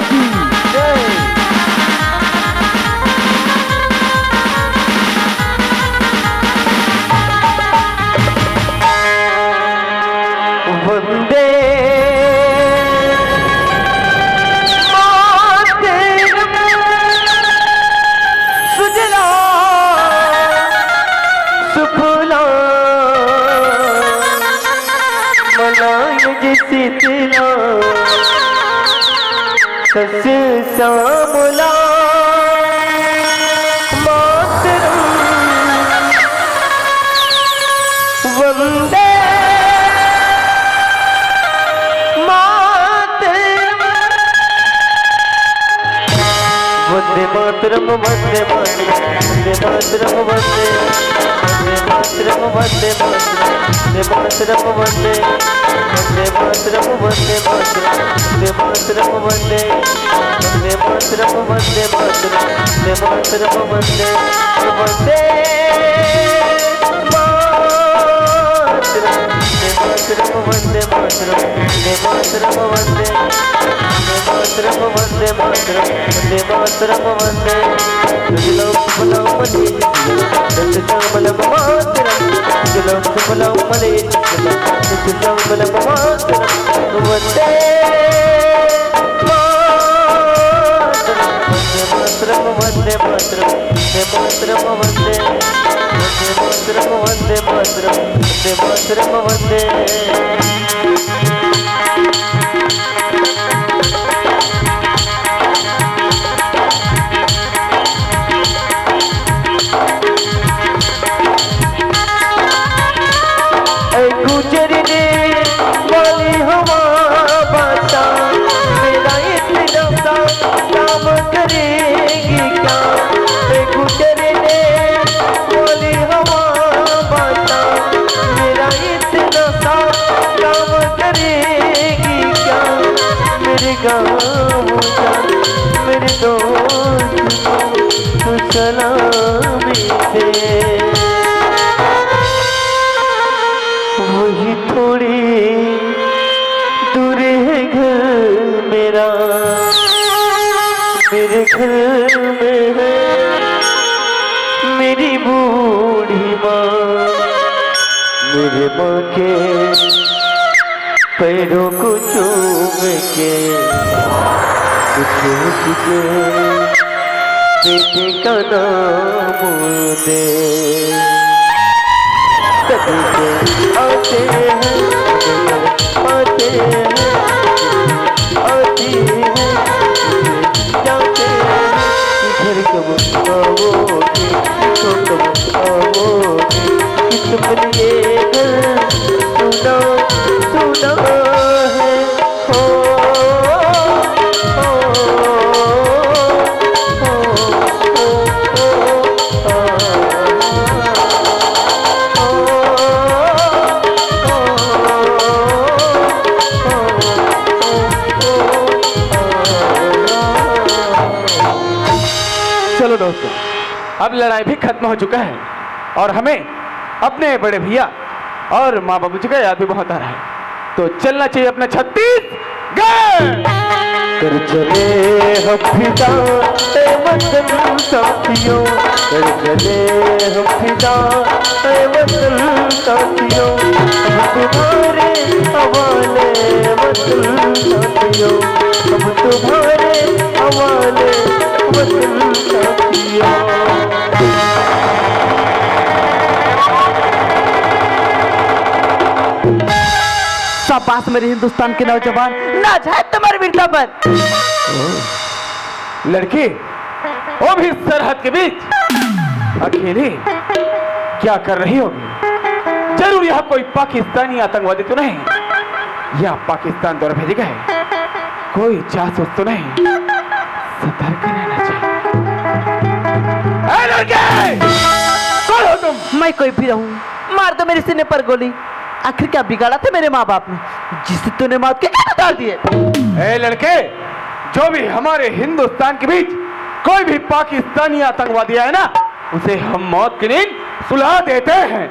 की जय। वंदे मातरम सुजला सुफला मलायज शीतला सस्य श्यामला मातरम वंदे वंदे मातरम वंदे मातरम वंदे मातरम वंदे मातरम वंदे मातरम वंदे मातरम वंदे मातरम वंदे मातरम वंदे वंदे मातरम वंदे मातरम वंदे मातरम वंदे मातरम वंदे जुलम सुफलम मले श्यामलम मातरम जुलम सुफलम मले श्यामलम मातरम वंदे मातरम वंदे मातरम वंदे मातरम वंदे मातरम वंदे गुजरने वाली हवा बता मेरा इतना सा काम करेगी क्या। गुजरने वाली हवा बता मेरा इतना सा काम करेगी क्या। मेरे गाँव जा मेरे दोस्त को सलामी दे वही थोड़ी दूर है घर मेरा मेरे घर में है मेरी बूढ़ी माँ। मेरे माँ के पैरों को चूम के उसके बेटे का नाम दे। आते हैं आते हैं आती हैं जाते हैं घर कब आओगे तो कब आओगे कि तुमने ये घर सुना सुना है। हो चलो दोस्तों, अब लड़ाई भी खत्म हो चुका है और हमें अपने बड़े भैया और माँ बाबूजी का याद भी बहुत आ रहा है, तो चलना चाहिए अपना छत्तीसगढ़। कर चले हम फिदा ए वतन साथियों कर चले हम फिदा ए वतन साथियों हम तुम्हारे हवाले वतन साथियों हम तुम्हारे हवाले वतन साथियों। शाबाश मेरे हिंदुस्तान के नौजवान, ना जाए तुम्हारी वीरता पर। लड़की वो भी सरहद के बीच अकेली क्या कर रही होगी। जरूर यहाँ कोई पाकिस्तानी आतंकवादी तो नहीं या पाकिस्तान द्वारा भेजे गए कोई जासूस तो नहीं। सतर्क रहना चाहिए। लड़के कौन हो तुम? मैं कोई भी रहूं, मार दो मेरे सीने पर गोली। आखिर क्या बिगाड़ा था मेरे माँ बाप ने जिसे तूने मौत के घाट उतार दिए। ए लड़के, जो भी हमारे हिंदुस्तान के बीच कोई भी पाकिस्तानी आतंकवादी है ना, उसे हम मौत की नींद सुला देते हैं।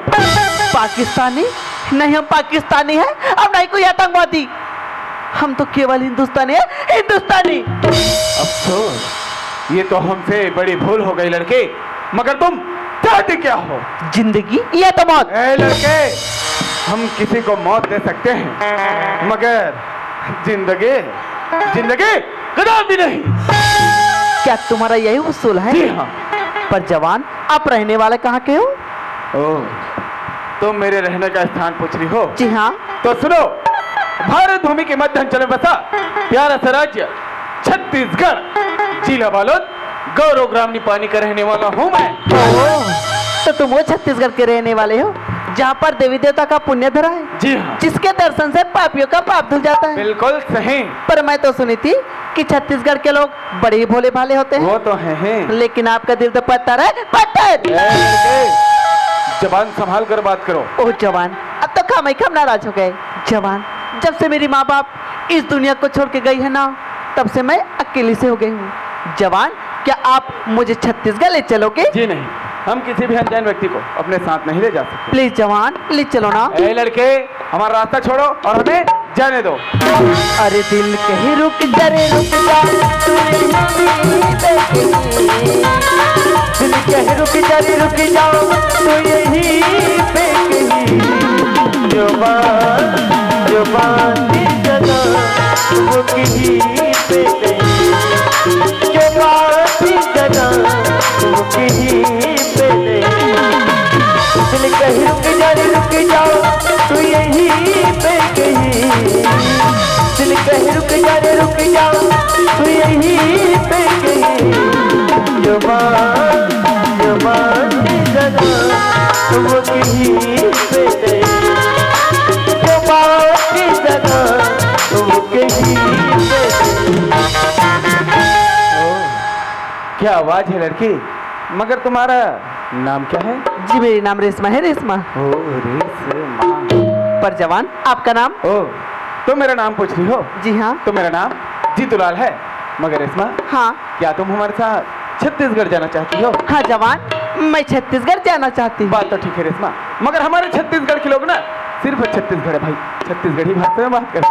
पाकिस्तानी नहीं, हम पाकिस्तानी हैं और नहीं कोई आतंकवादी। हम तो केवल हिंदुस्तानी है, हिंदुस्तानी। अफसोस, ये तो हमसे बड़ी भूल हो गई लड़के। मगर तुम चाहते क्या हो? जिंदगी या तो मौत। ए लड़के, हम किसी को मौत दे सकते हैं मगर जिंदगी जिंदगी कदापि नहीं। क्या तुम्हारा यही उसूल है? जी हाँ। पर जवान, आप रहने वाले कहाँ के हो? ओह, तुम मेरे रहने का स्थान पूछ रही हो? जी हाँ। तो सुनो, भारत भूमि के मध्य अंचल में बसा प्यारा सा राज्य छत्तीसगढ़, जिला बालोद, गौरव ग्राम निपानी का रहने वाला हूँ मैं। तो तुम वो छत्तीसगढ़ के रहने वाले हो जहाँ पर देवी देवता का पुण्य धरा है, जी हाँ, जिसके दर्शन से पापियों का पाप धुल जाता है। बिल्कुल सही। पर मैं तो सुनी थी कि छत्तीसगढ़ के लोग बड़े ही भोले भाले होते हैं। वो तो है। लेकिन आपका दिल तो पत्थर है, पत्थर। ए लड़के, जबान संभाल कर बात करो। ओ जवान, अब तो खाम नाराज हो गए। जवान, जब से मेरी माँ बाप इस दुनिया को छोड़ के गई है ना, तब से मैं अकेली से हो गई हूँ। जवान, क्या आप मुझे छत्तीसगढ़ ले चलोगे? जी नहीं, हम किसी भी अनजान व्यक्ति को अपने साथ नहीं ले जा सकते। प्लीज जवान, ले चलो ना। ए लड़के, हमारा रास्ता छोड़ो और हमें जाने दो। अरे दिल कहीं रुक जा रे, रुक जा, तू यहीं पे कहीं। दिल कहीं रुक जा रे, रुक जा, तू यहीं पे कहीं। जुबान जुबान की जगह वो कहीं पे नहीं, जुबान की जगह वो कहीं पे नहीं। दिल कहीं रुक जा रे, रुक जाओ, तू यहीं पे कहीं। दिल कहीं रुक जा रे, रुक जाओ, तू यहीं पे कहीं। जुबान जुबान की जगह वो कहीं पे नहीं, जुबान की जगह वो कहीं पे नहीं। क्या आवाज है लड़की? मगर तुम्हारा नाम क्या है? जी मेरी नाम रेशमा है, रेशमा। ओ रेशमा। पर जवान, आपका नाम? ओ, तुम मेरा नाम पूछ रही हो? जी हाँ। तो मेरा नाम जीतूलाल है। मगर रेशमा, हाँ क्या तुम हमारे साथ छत्तीसगढ़ जाना चाहती हो? हाँ जवान, मैं छत्तीसगढ़ जाना चाहती हूँ। बात तो ठीक है रेशमा, मगर हमारे छत्तीसगढ़ के लोग ना सिर्फ छत्तीसगढ़ है भाई, छत्तीसगढ़ी भाषा में बात करते।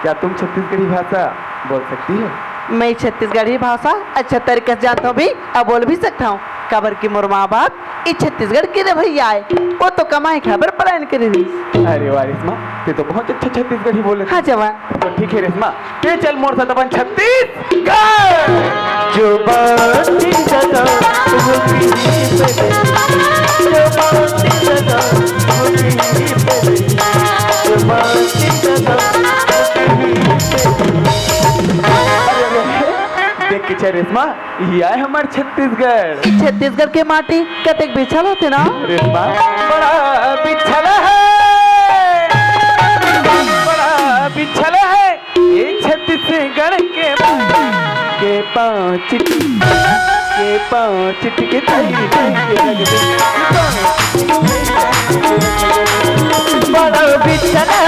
क्या तुम छत्तीसगढ़ी भाषा बोल सकती हो? मैं छत्तीसगढ़ी भाषा अच्छा तरीके से जानता हूँ भी, अब बोल भी सकता हूँ। खबर की मोर माँ बाप इस छत्तीसगढ़ के रे भैया आए, वो तो कमाए खबर पलायन के रही। अरे वाह रेशमा, ये तो बहुत अच्छा छत्तीसगढ़ी बोले। हाँ जवान। तो ठीक है रेशमा, ये चल मोर साथ अपन छत्तीसगढ़। जुबान की जगह वो कहीं पे नहीं, जुबान की जगह वो कहीं पे नहीं, जुबान की जगह वो कहीं पे नहीं। देख के चल रेशमा, ये आए हमारे छत्तीसगढ़। इस छत्तीसगढ़ के माटी कतेक बिछल होते ना। रेशमा, बड़ा बिछल है, बड़ा बिछल है ये छत्तीसगढ़ के पाँव चिटके ताई ताई के लग दे। बड़ा बिछल है,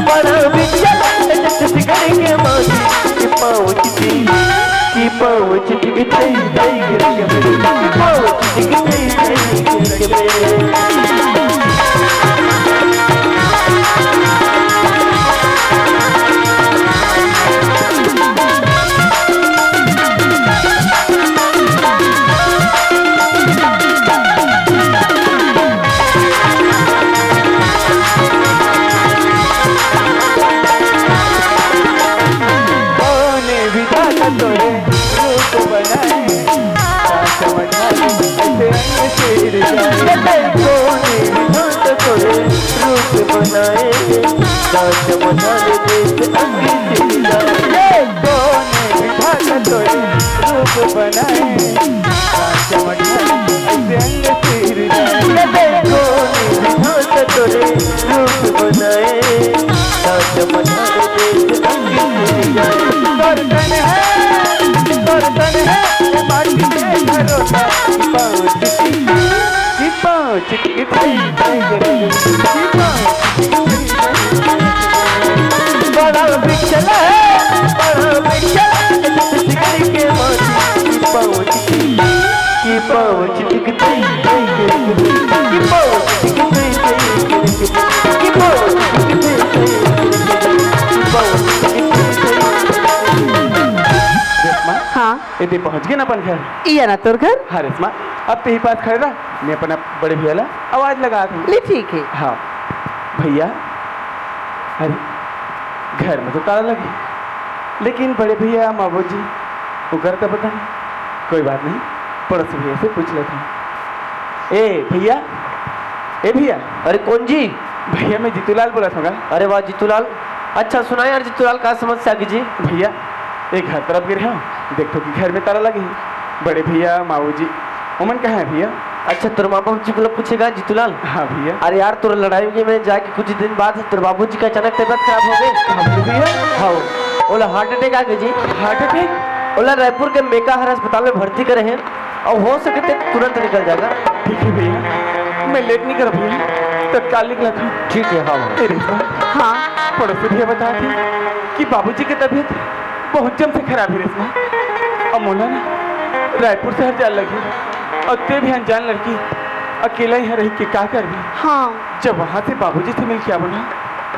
बड़ा बिछल है छत्तीसगढ़ के माटी के पाँव चिटी की पाँव चिटके ताई ताई के लग दे, पाँव चिटके ताई ताई के लग दे। रूप बनाए दास मनाले देश अंग्रेजी जाए, कोने बिठा तोरे रूप बनाए दास मनाले ऐसे अंग्रेजी जाए, कोने बिठा तोरे रूप बनाए दास मनाले देश अंग्रेजी जाए। बर्तन है माटी के घरों का, पाँव चिटके ताई ताई के लग दे। बड़ा बिछल है, बड़ा बिछल है छत्तीसगढ़ के माटी की पाँव चिटके ताई ताई के लग दे, की पाँव चिटके ताई ताई के लग दे, की पाँव चिटके ताई ताई के लग दे, की पाँव चिटके हाँ यदि पहुंच गए ना अपन घर। ये ना तोर घर। हाँ रेशमा, अब तो ही पास खड़े रहा, मैं अपना बड़े भैया ला आवाज लगा दूँ। ले ठीक है। हाँ भैया, अरे घर में तो ताला लगे, लेकिन बड़े भैया माबू जी वो घर तो पता नहीं। कोई बात नहीं, पड़ोसी भैया से पूछ लेता हूँ। ए भैया, ए भैया। अरे कौन जी? भैया मैं जीतूलाल बोला था। अरे वाह जीतूलाल, अच्छा सुना यार जीतूलाल, का समस्या की जी? भैया एक घर तरफ गिर हूँ, देखो कि घर में ताला लगे। बड़े भैया माऊ जी उमन कहाँ है भैया? अच्छा तेरे माँ बाबू जी को पूछेगा जीतूलाल? हाँ भैया। अरे यार तुर लड़ाई की में जाके कुछ दिन बाद तेरे बाबू जी का अचानक तबियत खराब हो गई। हाँ भैया। हाँ ओला हार्ट अटैक आ गई जी। Heart attack? ओला रायपुर के मेकाहार अस्पताल में भर्ती करे हैं और हो सके तो तुरंत निकल जाएगा। ठीक है भैया, मैं लेट नहीं कर भैया, तत्काल निकला था। ठीक है। हाँ हाँ पड़ोसी भैया बता थे कि बाबूजी की तबीयत बहुत जम से खराब है रेशमा। अमोला ना रायपुर से हर जान लगी और ते भी अनजान लड़की अकेला ही रही कि क्या कर भी। हाँ जब वहाँ से बाबूजी से मिल क्या बना,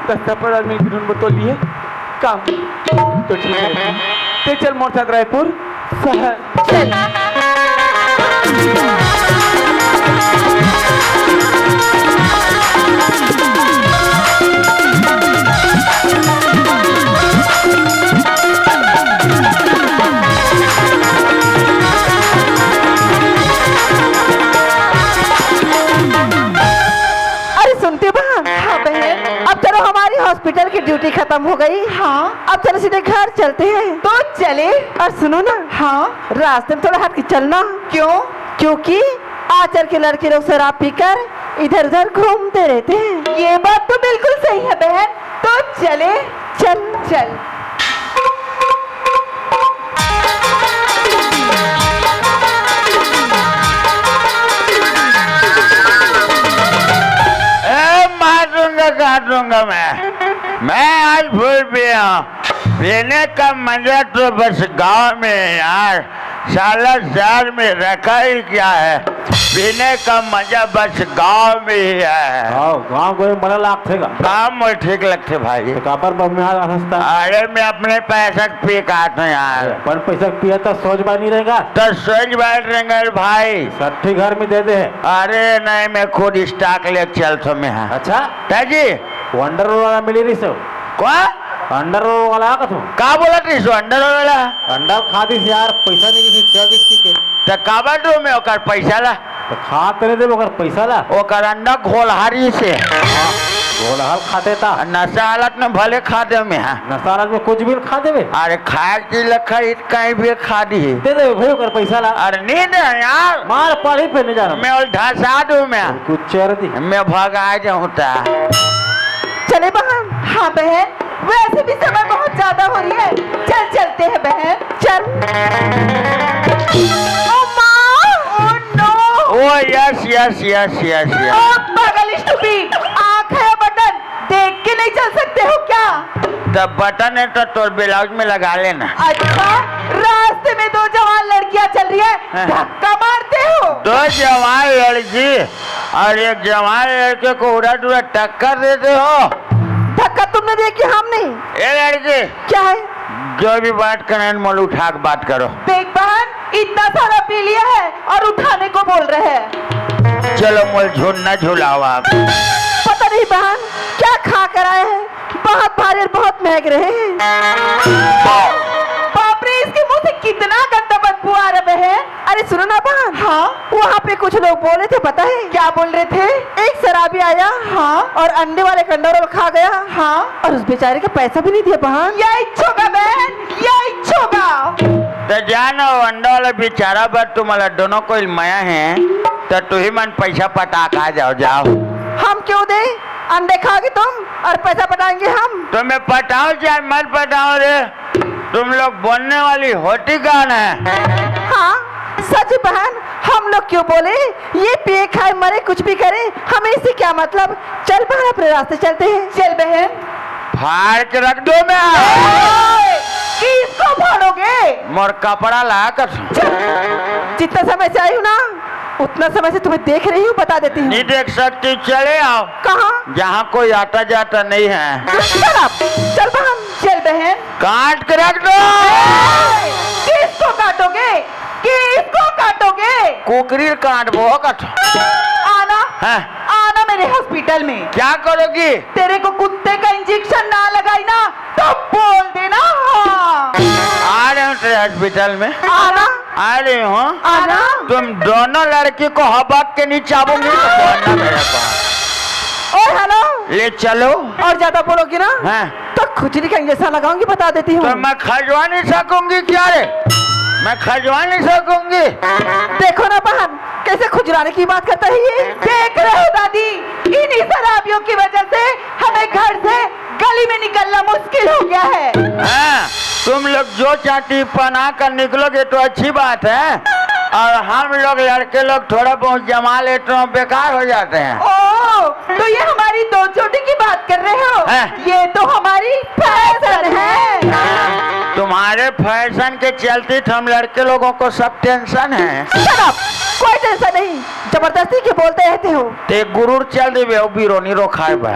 रास्ता पर आदमी फिर उनको तो लिए काम। तो ठीक है रेशमा, ते चल मोर साथ रायपुर शहर। चल। अरे सुनते बहन? हाँ बहन। अब चलो हमारी हॉस्पिटल की ड्यूटी खत्म हो गई। हाँ अब चलो सीधे घर चलते हैं। तो चले। और सुनो ना, हाँ रास्ते में थोड़ा हट के चलना। क्यों? क्योंकि आजकल के लड़के लोग शराब पीकर इधर उधर घूमते रहते हैं। ये बात तो बिल्कुल सही है बहन। तो चले। चल चल। काटूंगा मैं आज भूल पिया हूँ। पीने का मजा तो बस गांव में है यार, साला शहर में रखा ही क्या है। पीने का मजा बस गांव में ही है। गाँव को बड़ा लाख थे गांव में ठीक लगते भाई। कापर हंसता। अरे मैं अपने पैसा पी काटू यार। पर पैसा पिया तो सोच बार नहीं रहेगा। तो सोच बैठ रहेंगे भाई। सट्ठी घर में दे दे। अरे नहीं, मैं खुद स्टॉक ले चल तो मैं। अच्छा ताजी वंडर वाला मिली रही सो कौन अंडर वाला का तुम का बोला थी अंडर वाला? अंडा खा दी यार, पैसा नहीं दी चल दी के तो काबा दो में ओकर पैसा ला। तो खा तेरे दे ओकर पैसा ला। ओकर अंडा घोलहारी से घोलहाल खाते था। नशा हालत में भले खा दे में। नशा हालत में कुछ भी खा देवे। अरे खाए की लखा कहीं भी खा दी। दे दे भाई ओकर पैसा ला। अरे नहीं दे यार, मार पड़ी पे नहीं जाना। मैं उल ढसा दूं मैं। कुछ चेहरे दी मैं भगा जाऊँ ता। चले बहन? हाँ बहन, वैसे भी समय बहुत ज्यादा हो रही है, चल चलते हैं बहन। चल। ओ माँ, oh no. Oh yes yes yes yes yes. ओ पागल स्टूपिड, आँख है बटन, देख के नहीं चल सकते हो क्या? तब बटन है तो तोर ब्लाउज में लगा लेना। अच्छा, रास्ते में दो जवान लड़कियां चल रही है, धक्का मारते हो? दो जवान लड़की और एक जवान लड़के को उड़ा उड़ा टक्कर देते हो। धक्का तुमने दिया कि हम नहीं? ए लड़की, क्या है? जो भी बात करें मोल उठा के बात करो। देख बहन, इतना सारा पी लिया है और उठाने को बोल रहे हैं। चलो मोल झूलना झूलाओ आप। पता नहीं बहन क्या खा कर आए हैं, बहुत भारी और बहुत महक रहे हैं। बाप रे, इसके मुंह से कितना गंदा बदबू आ रहा है। अरे सुनो ना बहन। हाँ वहाँ पे कुछ लोग बोले थे, पता है क्या बोल रहे थे? एक शराबी आया, हाँ, और अंडे वाले कंडा रोल खा गया, हाँ, और उस बेचारे का पैसा भी नहीं दिया बहन। यही छोगा बहन, यही छोगा। तो जानो अंडा वाला बेचारा बात तुम्हारा दोनों को माया है, तो तू ही मन पैसा पटाखा जाओ जाओ। हम क्यों दे? अंडे खाओगे तुम और पैसा पटाएंगे हम। तो मैं पटाऊं चाहे मत पटाऊं रे, तुम लोग बोलने वाली होती कौन है? हाँ सच बहन, हम लोग क्यों बोले? ये पिए खाए मरे कुछ भी करे, हमें इससे क्या मतलब। चल बहन अपने रास्ते चलते हैं। चल बहन। फाड़ के रख दो मैं। किसको फाड़ोगे? मोर कपड़ा ला कर। जितना समय से आई हूँ ना, उतना समय से तुम्हें देख रही हूँ, बता देती हूँ। नहीं देख सकती, चले आओ कहाँ? जहाँ कोई आता जाता नहीं है। चल अब, चल बहन। चल बहन। काट के रख दो। किसको काटो? कुकरी काटबो कठ आना हैं? आना मेरे हॉस्पिटल में। क्या करोगी? तेरे को कुत्ते का इंजेक्शन ना लगाई ना तो बोल देना। हाँ आ रहे हूँ तेरे हॉस्पिटल में, आना आ रही हूँ। आना। तुम दोनों लड़की को हबक के नीचे आवोगी तो बोलना मेरे पास। ओए हेलो, ले चलो। और ज्यादा बोलोगी ना हैं? तो खुजली का इंजेक्शन लगाऊंगी, बता देती हूँ। तो मैं खजवा नहीं सकूंगी क्या रे? मैं खजवा नहीं सकूंगी। देखो ना बहन कैसे खुजलाने की बात करता है ये। देख रहे हो दादी, इन्हीं शराबियों की वजह से हमें घर से गली में निकलना मुश्किल हो गया है। हैं? तुम लोग जो चाटी पना कर निकलोगे तो अच्छी बात है, और हम लोग लड़के लोग थोड़ा बहुत जमा लेते हो बेकार हो जाते हैं। ओ, तो ये हमारी दो चोटी की बात कर रहे हो? हैं? ये तो हमारी फैशन है। तुम्हारे फैशन के चलते तो हम लड़के लोगों को सब टेंशन है। Shut up! कोई टेंशन नहीं, जबरदस्ती के बोलते रहते हो। ते गुरूर चल देवे ओ बीरोनी रो खाए बा।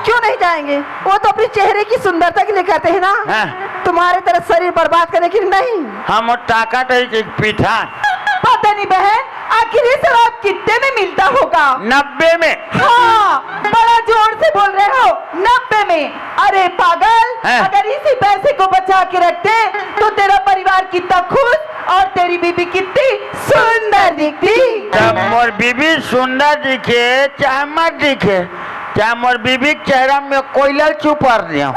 क्यों नहीं जाएंगे? वो तो अपने चेहरे की सुंदरता के लिए करते हैं ना। हैं? तुम्हारे तरह शरीर बर्बाद करने के लिए नहीं। हम ताकत है कि पीठा पता नहीं बहन, आखिर ये शराब कितने में मिलता होगा? 90 में। हाँ, बड़ा जोर से बोल रहे हो, 90 में। अरे पागल, हैं? अगर इसी पैसे को बचा के रखते तो तेरा परिवार कितना खुश और तेरी बीबी कितनी सुंदर दिखती। तब मोर बीबी सुंदर दिखे चाहे मत दिखे, चाहे मोर बीबी के चेहरा में कोयलल चुपर दिया,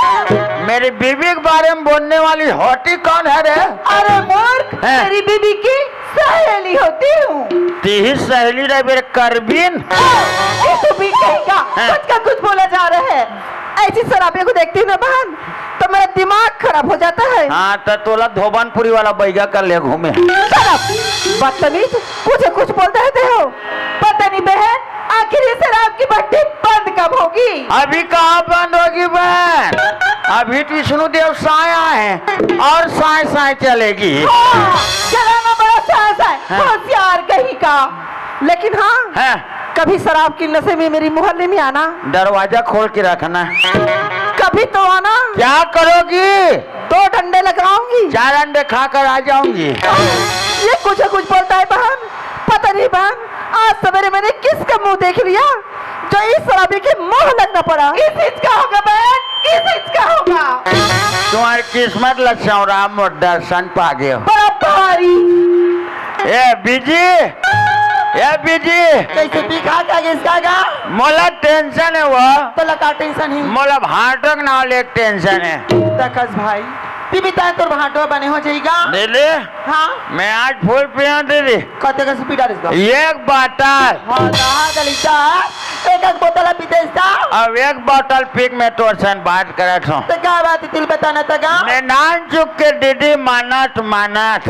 मेरी बीबी के बारे में बोलने वाली होती कौन है रे? अरे मूर्ख, हैं? तेरी बीबी की सहेली होती हूँ। तीही सहेली रे मेरे करबीन। ये तो भी कहेगा, हैं? कुछ का कुछ बोला जा रहा है। ऐसी शराबियों को देखती हूँ ना बहन तो मेरा दिमाग खराब हो जाता है। हाँ तो तोला धोबनपुरी वाला बैगा कर ले घूमे। बदतमीज, कुछ बोलते रहते हो। पता नहीं बहन, आखिर ये शराब की भट्टी बंद कब होगी? अभी कहाँ बंद होगी बहन? अभी विष्णु देव साया है और साय साय चलेगी। हाँ, चलाना बड़ा साहस है, होशियार कहीं का। लेकिन हाँ, हैं? कभी शराब की नशे में मेरी मोहल्ले में आना, दरवाजा खोल के रखना। कभी तो आना। क्या करोगी? 2 डंडे लगाऊंगी। 4 अंडे खाकर आ जाऊंगी। ये कुछ बोलता है बहन। पता नहीं बहन, आज सवेरे मैंने किसका मुंह देख लिया जो इस शराबी के मुंह लगना पड़ा। इस इसका होगा बहन, इस इसका होगा। तुम्हारी किस्मत लच्छौरा मोर दर्शन पा गए। बड़ा भारी। ए बीजी, ए बीजी, कैसे दिखा क्या इसका का? मोला टेंशन है वो, तो लगा टेंशन ही। मोला भाटक ना ले टेंशन है। तकस भाई, बीबी ताए तोर भाटो बने हो जाएगा। दीदी हाँ, मैं आज फूल पिया दीदी, कते का स्पीड इसका? एक बोतल हाँ, कहाँ गलीचा? एक बोतल पीते इसका? अब एक बोतल पीक में तोर सन बात करत हूँ। तो क्या बात है, तिल बताना तगा? मैं नान चुक के दीदी मानत मानत,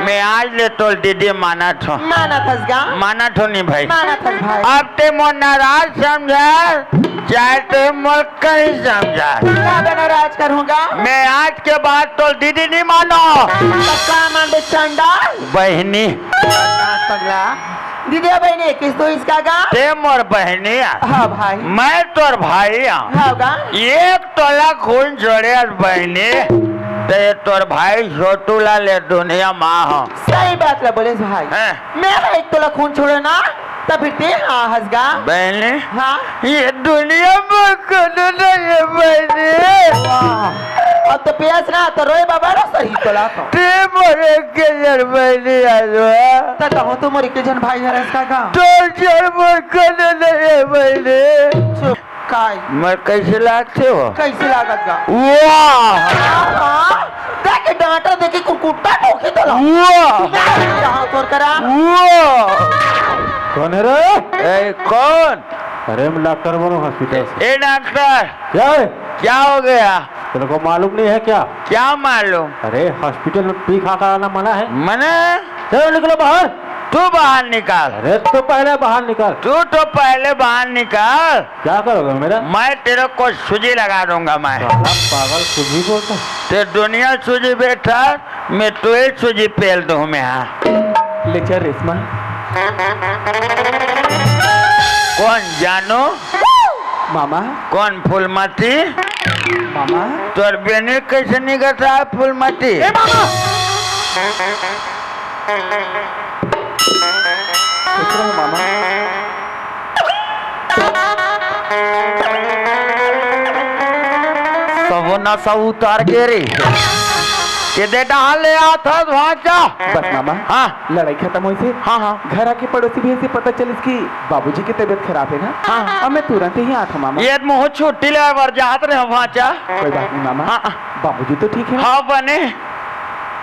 मैं आज ले तो दीदी मानत हूँ। माना थसगा? मानत हो नहीं भाई। माना थस भाई। अब ते मोर नाराज समझा चाहे ते मोर कहीं समझा, क्या बना राज करूँगा? मैं आज के बाद तो दीदी नहीं मानो, पक्का मान दे चंडा। बहनी। पगला दीदी बहनी किस तो इसका गा? ते मोर बहनी आ, हाँ भाई। मैं तोर भाई आ। हाँ गा? एक तोला खून जोड़े बहनी, ते तोर भाई छोटू ला ले दुनिया माँ हो। सही बात ला बोले भाई। हैं? मैं एक तोला खून छोड़े ना तब फिर ते हाँ हंसगा। बहनी हाँ, ये दुनिया में कौन नहीं बहनी, वाह। अब तो प्यास ना तो रोए बाबा रो सही तोला तो। ते मोरे के जर बहनी आजवा, तब हो तो मोरी के जन भाई है इसका गा? तो जर मोर कौन नहीं बहनी। चुप काय। मैं कैसे लागते हो? कैसे लागत गा? वाह हाँ, देखे डांटा देखे कुकुट्टा ठोके तोला। वाह यहाँ तोड़ करा। वाह। कौन है रे? ए कौन? अरे मैं डॉक्टर बोलो हॉस्पिटल से। ए डॉक्टर क्या है? क्या हो गया? तेरे को मालूम नहीं है क्या? क्या मालूम? अरे हॉस्पिटल में पी खा कर आना मना है। मने चलो निकलो बाहर। तू बाहर निकाल, अरे तो पहले बाहर निकल। तू तो पहले बाहर निकाल। क्या करोगे मेरा? मैं तेरे को सूजी लगा दूंगा। मैं साला पागल कुछ भी बोलता है। ते दुनिया सूजी बैठा, मैं तुझे सूजी पेल दूं मैं। हाँ ले चल रेशमा। कौन जानू? मामा, कौन फूलमती? मामा, तोर बेनी कैसे निकलता है फूलमती? खुश रहो मामा। सब नशा उतार के रे ये दे डाल ले आता भाचा। बस मामा, हाँ लड़ाई खत्म हुई से हाँ हाँ घर आके पड़ोसी भी से पता चली कि बाबूजी की तबीयत खराब है ना। हाँ। अब मैं तुरंत ही आता मामा। ये मुँह छुट्टी ले बर जात रहे भाचा। कोई बात नहीं मामा, हाँ बाबूजी तो ठीक है हाँ बने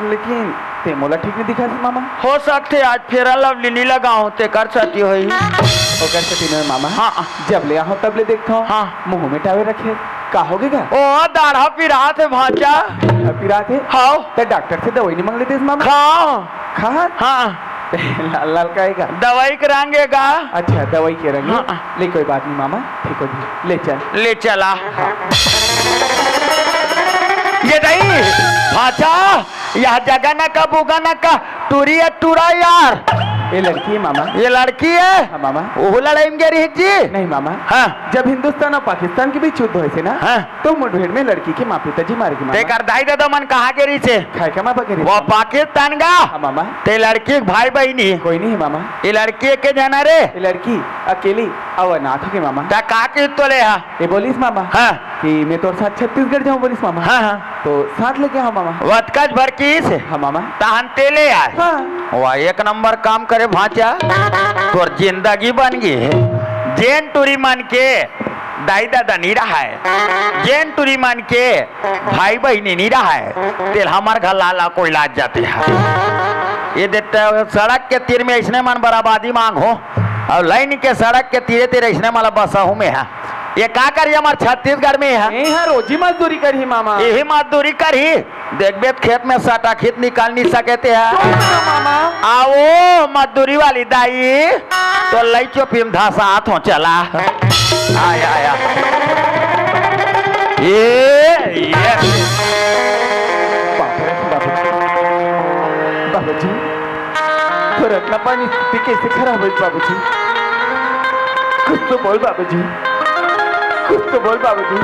लेकिन ते मोला ठीक नहीं दिखा से मामा। हो सकते आज फेरा लवली नहीं लगाऊं ते कर सकती हो ओकर से तीनों मामा। हाँ। जब ले आओ तब ले देखता हूँ। हाँ। मुंह में टावे रखे का हो गएगा। ओ दाढ़ा पिरा थे भाचा। पिरा थे हाँ तो डॉक्टर से दवाई नहीं मांग लेते मामा। खाओ खा हाँ लाल लाल काएगा। दवाई कराएंगेगा। अच्छा दवाई के रंगे। हाँ। ले कोई बात नहीं मामा, ठीक हो जी, ले चल। ले चला ये नहीं भाचा यह जगह का बुगाना का टूरी है टूरा यार। ये लड़की है मामा। ये लड़की है। हाँ मामा। वो लड़ाएंगे रही जी। नहीं मामा, हाँ जब हिंदुस्तान और पाकिस्तान के बीच युद्ध हुए थे ना। हाँ। तो मुठभेड़ में लड़की के माँ पिताजी मार गए मामा। देकर दाई दे दो मन कहा के रही से खाए का माँ बगैर। वो पाकिस्तान का हाँ मामा। ते लड़की भाई बहनी कोई नहीं है मामा। ये लड़की के जाना रे ये लड़की अकेली और अनाथ हो गई मामा। ता का के तो ले हाँ ये बोलिस मामा हाँ कि मैं तो साथ छत्तीसगढ़ जाऊँ बोलिस मामा। हाँ हाँ तो साथ लेके आओ मामा। वतकज भर की से हाँ मामा। तहन तेले यार हाँ। वाह एक नंबर काम करे भाचा तोर जिंदगी बन गई है। जैन टूरी मान के दाई दादा नहीं रहा है, जैन टूरी मान के भाई बहनी नहीं रहा है, तेल हमार घर लाला कोई लाज जाते हैं। ये देते सड़क के तीर में ऐसने मन बराबादी मांग हो और लाइन के सड़क के तीरे तीरे ऐसने माला बसा हूँ मैं। ये का करी हमारे छत्तीसगढ़ में है यहाँ रोजी मजदूरी करी मामा। यही मजदूरी करी देखबे खेत में सटा खेत निकाल नहीं सकते हैं मामा। आओ मजदूरी वाली दाई तो लई चुपिम धासा हाथों चला आया आया ये बाबूजी तो रत्ना पानी स्थिति कैसे खराब हुई बाबूजी? कुछ तो बोल बाबूजी, कुछ तो बोल बाबूजी,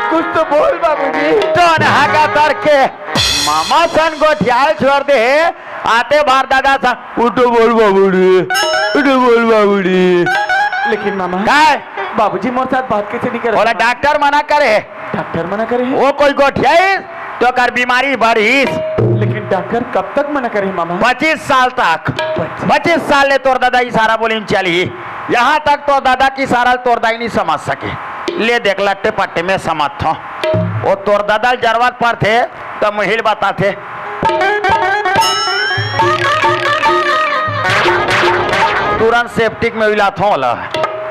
कुछ तो बोल बाबूजी। तो नहागा तर के मामा सन गोठियाल छोड़ दे आते बार दादा सा उठो बोल बाबूड़ी उठो बोल बाबूड़ी। लेकिन मामा काय बाबूजी मोर साथ बात कैसे नहीं कर? बोला डॉक्टर मना करे डॉक्टर मना करे है? वो कोई गोठियाई तो कर बीमारी बढ़ी। लेकिन डॉक्टर कब तक मना करे मामा? 25 साल तक 25 साल ले तोर दादा इशारा बोली चली यहाँ तक तो दादा की सारा तोर दाई नहीं समझ सके। ले देख लट्टे पट्टे में समझ था वो तोर दादा जरूरत पर थे तो महिल बताते तुरंत सेफ्टिक में इलाज हो ला।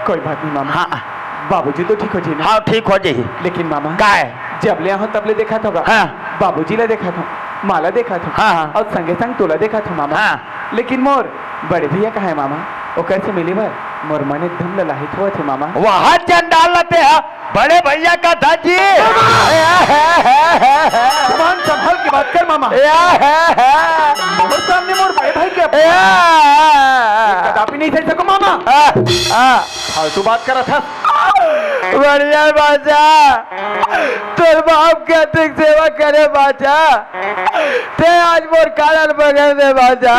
कोई बात नहीं मामा। हाँ बाबूजी तो ठीक हो जी ना? हाँ ठीक हो जाही। लेकिन मामा का है जब ले आओ तब ले देखा था। हाँ बाबूजी ले देखा था, माला देखा था। हाँ, हाँ। और संगे संग तोला देखा था मामा। हाँ। लेकिन मोर बड़े भैया कहा है मामा? वो कैसे मिली बार मोर मन एकदम ललाहित हुआ थे मामा। वहाँ चंद डाल लेते हैं बड़े भैया का था जी। मान संभल के बात कर मामा। मोर सामने मोर बड़े भाई के कदापि नहीं सह सको मामा। फालतू बात कर रहा था। बढ़िया बाजा तोर बाप के अतिक सेवा करे बाजा ते आज मोर कालर बगैर दे बाजा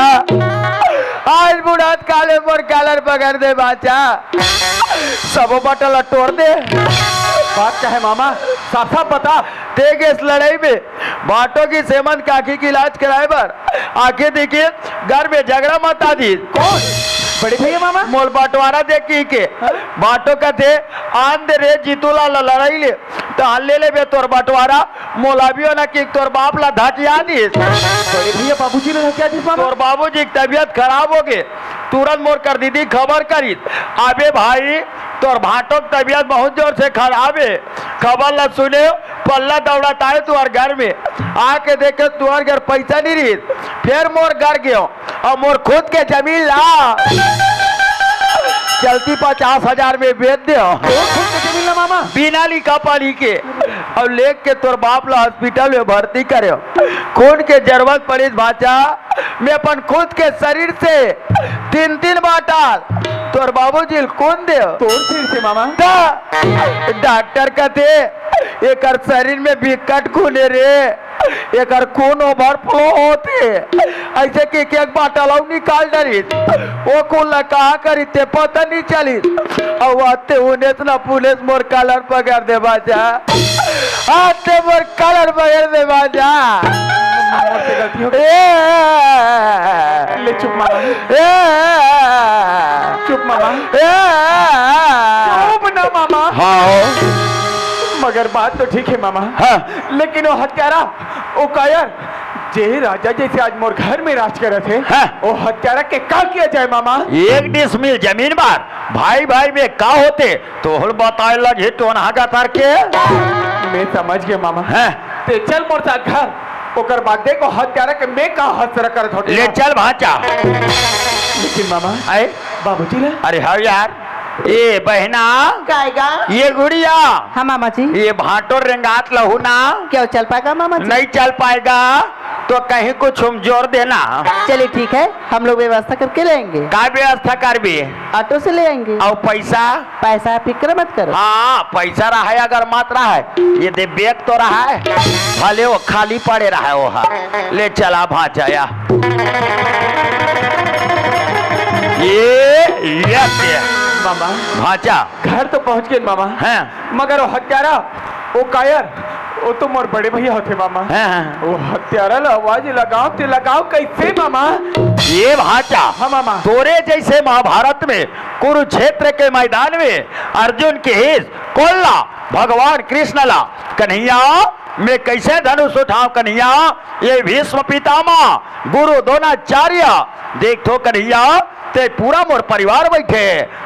आज बुढ़ात काले मोर कालर बगैर दे बाजा सबो बटल तोड़ दे। बात क्या है मामा? साफ साफ बता। देख इस लड़ाई में बाटों की सेमंत काकी की इलाज कराए बर आके देखिए घर में झगड़ा मत आदि। कौन? बड़े भैया मामा? मोल बाटवारा देखी के बाटो का थे आंद रे जीतूला लड़ाई ले तो हल ले बे तोर बाटवारा मोलाबियो ना कि तोर बाप ला धाकिया दी। बड़े भैया बाबूजी ने क्या चीज मामा? तोर बाबूजी की तबीयत खराब हो गई तुरंत मोर कर दीदी खबर करी अबे भाई तोर भाटो की तबीयत बहुत जोर से खराब है खबर ला सुने पल्ला दौड़ाता है तुअर घर में आके देखे तुअर घर पैसा नहीं रही फिर मोर घर गयो और मोर खुद के जमीन ला चलती 50,000 में बेच दे मामा बिना लिखा पढ़ी के और लेक के तोर बाप ला हॉस्पिटल में भर्ती करे खून के जरूरत पड़ी भाचा मैं अपन खुद के शरीर से 3 बाटल तोर बाबूजी खून दे तोर सिर से मामा। डॉक्टर कहते एक शरीर में विकट खून है रे एक खून ओवरफ्लो होते ऐसे कि एक बाटल निकाल डरी वो कुल कहा करी ते पता नहीं चली और आते उन्हें ना पुलिस मोर कलर पकड़ दे बाजा आते मोर कलर पकड़ दे बाजा मुझसे गलती हो गई। ले चुप मामा, चुप मामा, चुप ना मामा। हाँ मगर बात तो ठीक है मामा, हाँ लेकिन वो हत्यारा वो कायर जे राजा जैसे आज मोर घर में राज कर रहे थे, हाँ। वो हत्यारा के का किया जाए मामा? एक डिसमिल जमीन बार भाई भाई में का होते तो हल बताए लगे तो नहागा तार के मैं समझ गया मामा। हैं? ते चल मोर साथ घर ओकर बाद देखो हत्यारा के मैं का हसरा कर थोड़ी। ले चल भाचा लेकिन मामा आए बाबूजी ले अरे हाँ यार ये बहना गाएगा ये गुड़िया हाँ मामा जी। ये भाटो रेंगात लहू ना क्या चल पाएगा मामा जी? नहीं चल पाएगा तो कहीं कुछ हम जोर देना चलिए ठीक है, हम लोग व्यवस्था करके लेंगे, का व्यवस्था कर भी ऑटो से ले आएंगे। और पैसा पैसा फिक्र मत करो। हाँ पैसा रहा है अगर मत रहा है ये दे बैग तो रहा है भले वो खाली पड़े रहा है वो हाँ। ले चला भाचाया ये मामा भाचा घर तो पहुंच गए मामा, हैं मगर वो हत्यारा वो कायर वो तो मोर बड़े भैया होते मामा। हैं वो हत्यारा ला आवाज लगाओ ते लगाओ कैसे मामा? ये भाचा हाँ मामा। तोरे जैसे महाभारत में कुरुक्षेत्र के मैदान में अर्जुन के हिस कोल्ला भगवान कृष्ण ला कन्हैया मैं कैसे धनुष उठाऊं कन्हैया ये भीष्म पितामह गुरु द्रोणाचार्य देख तो कन्हैया ते पूरा मोर परिवार बैठे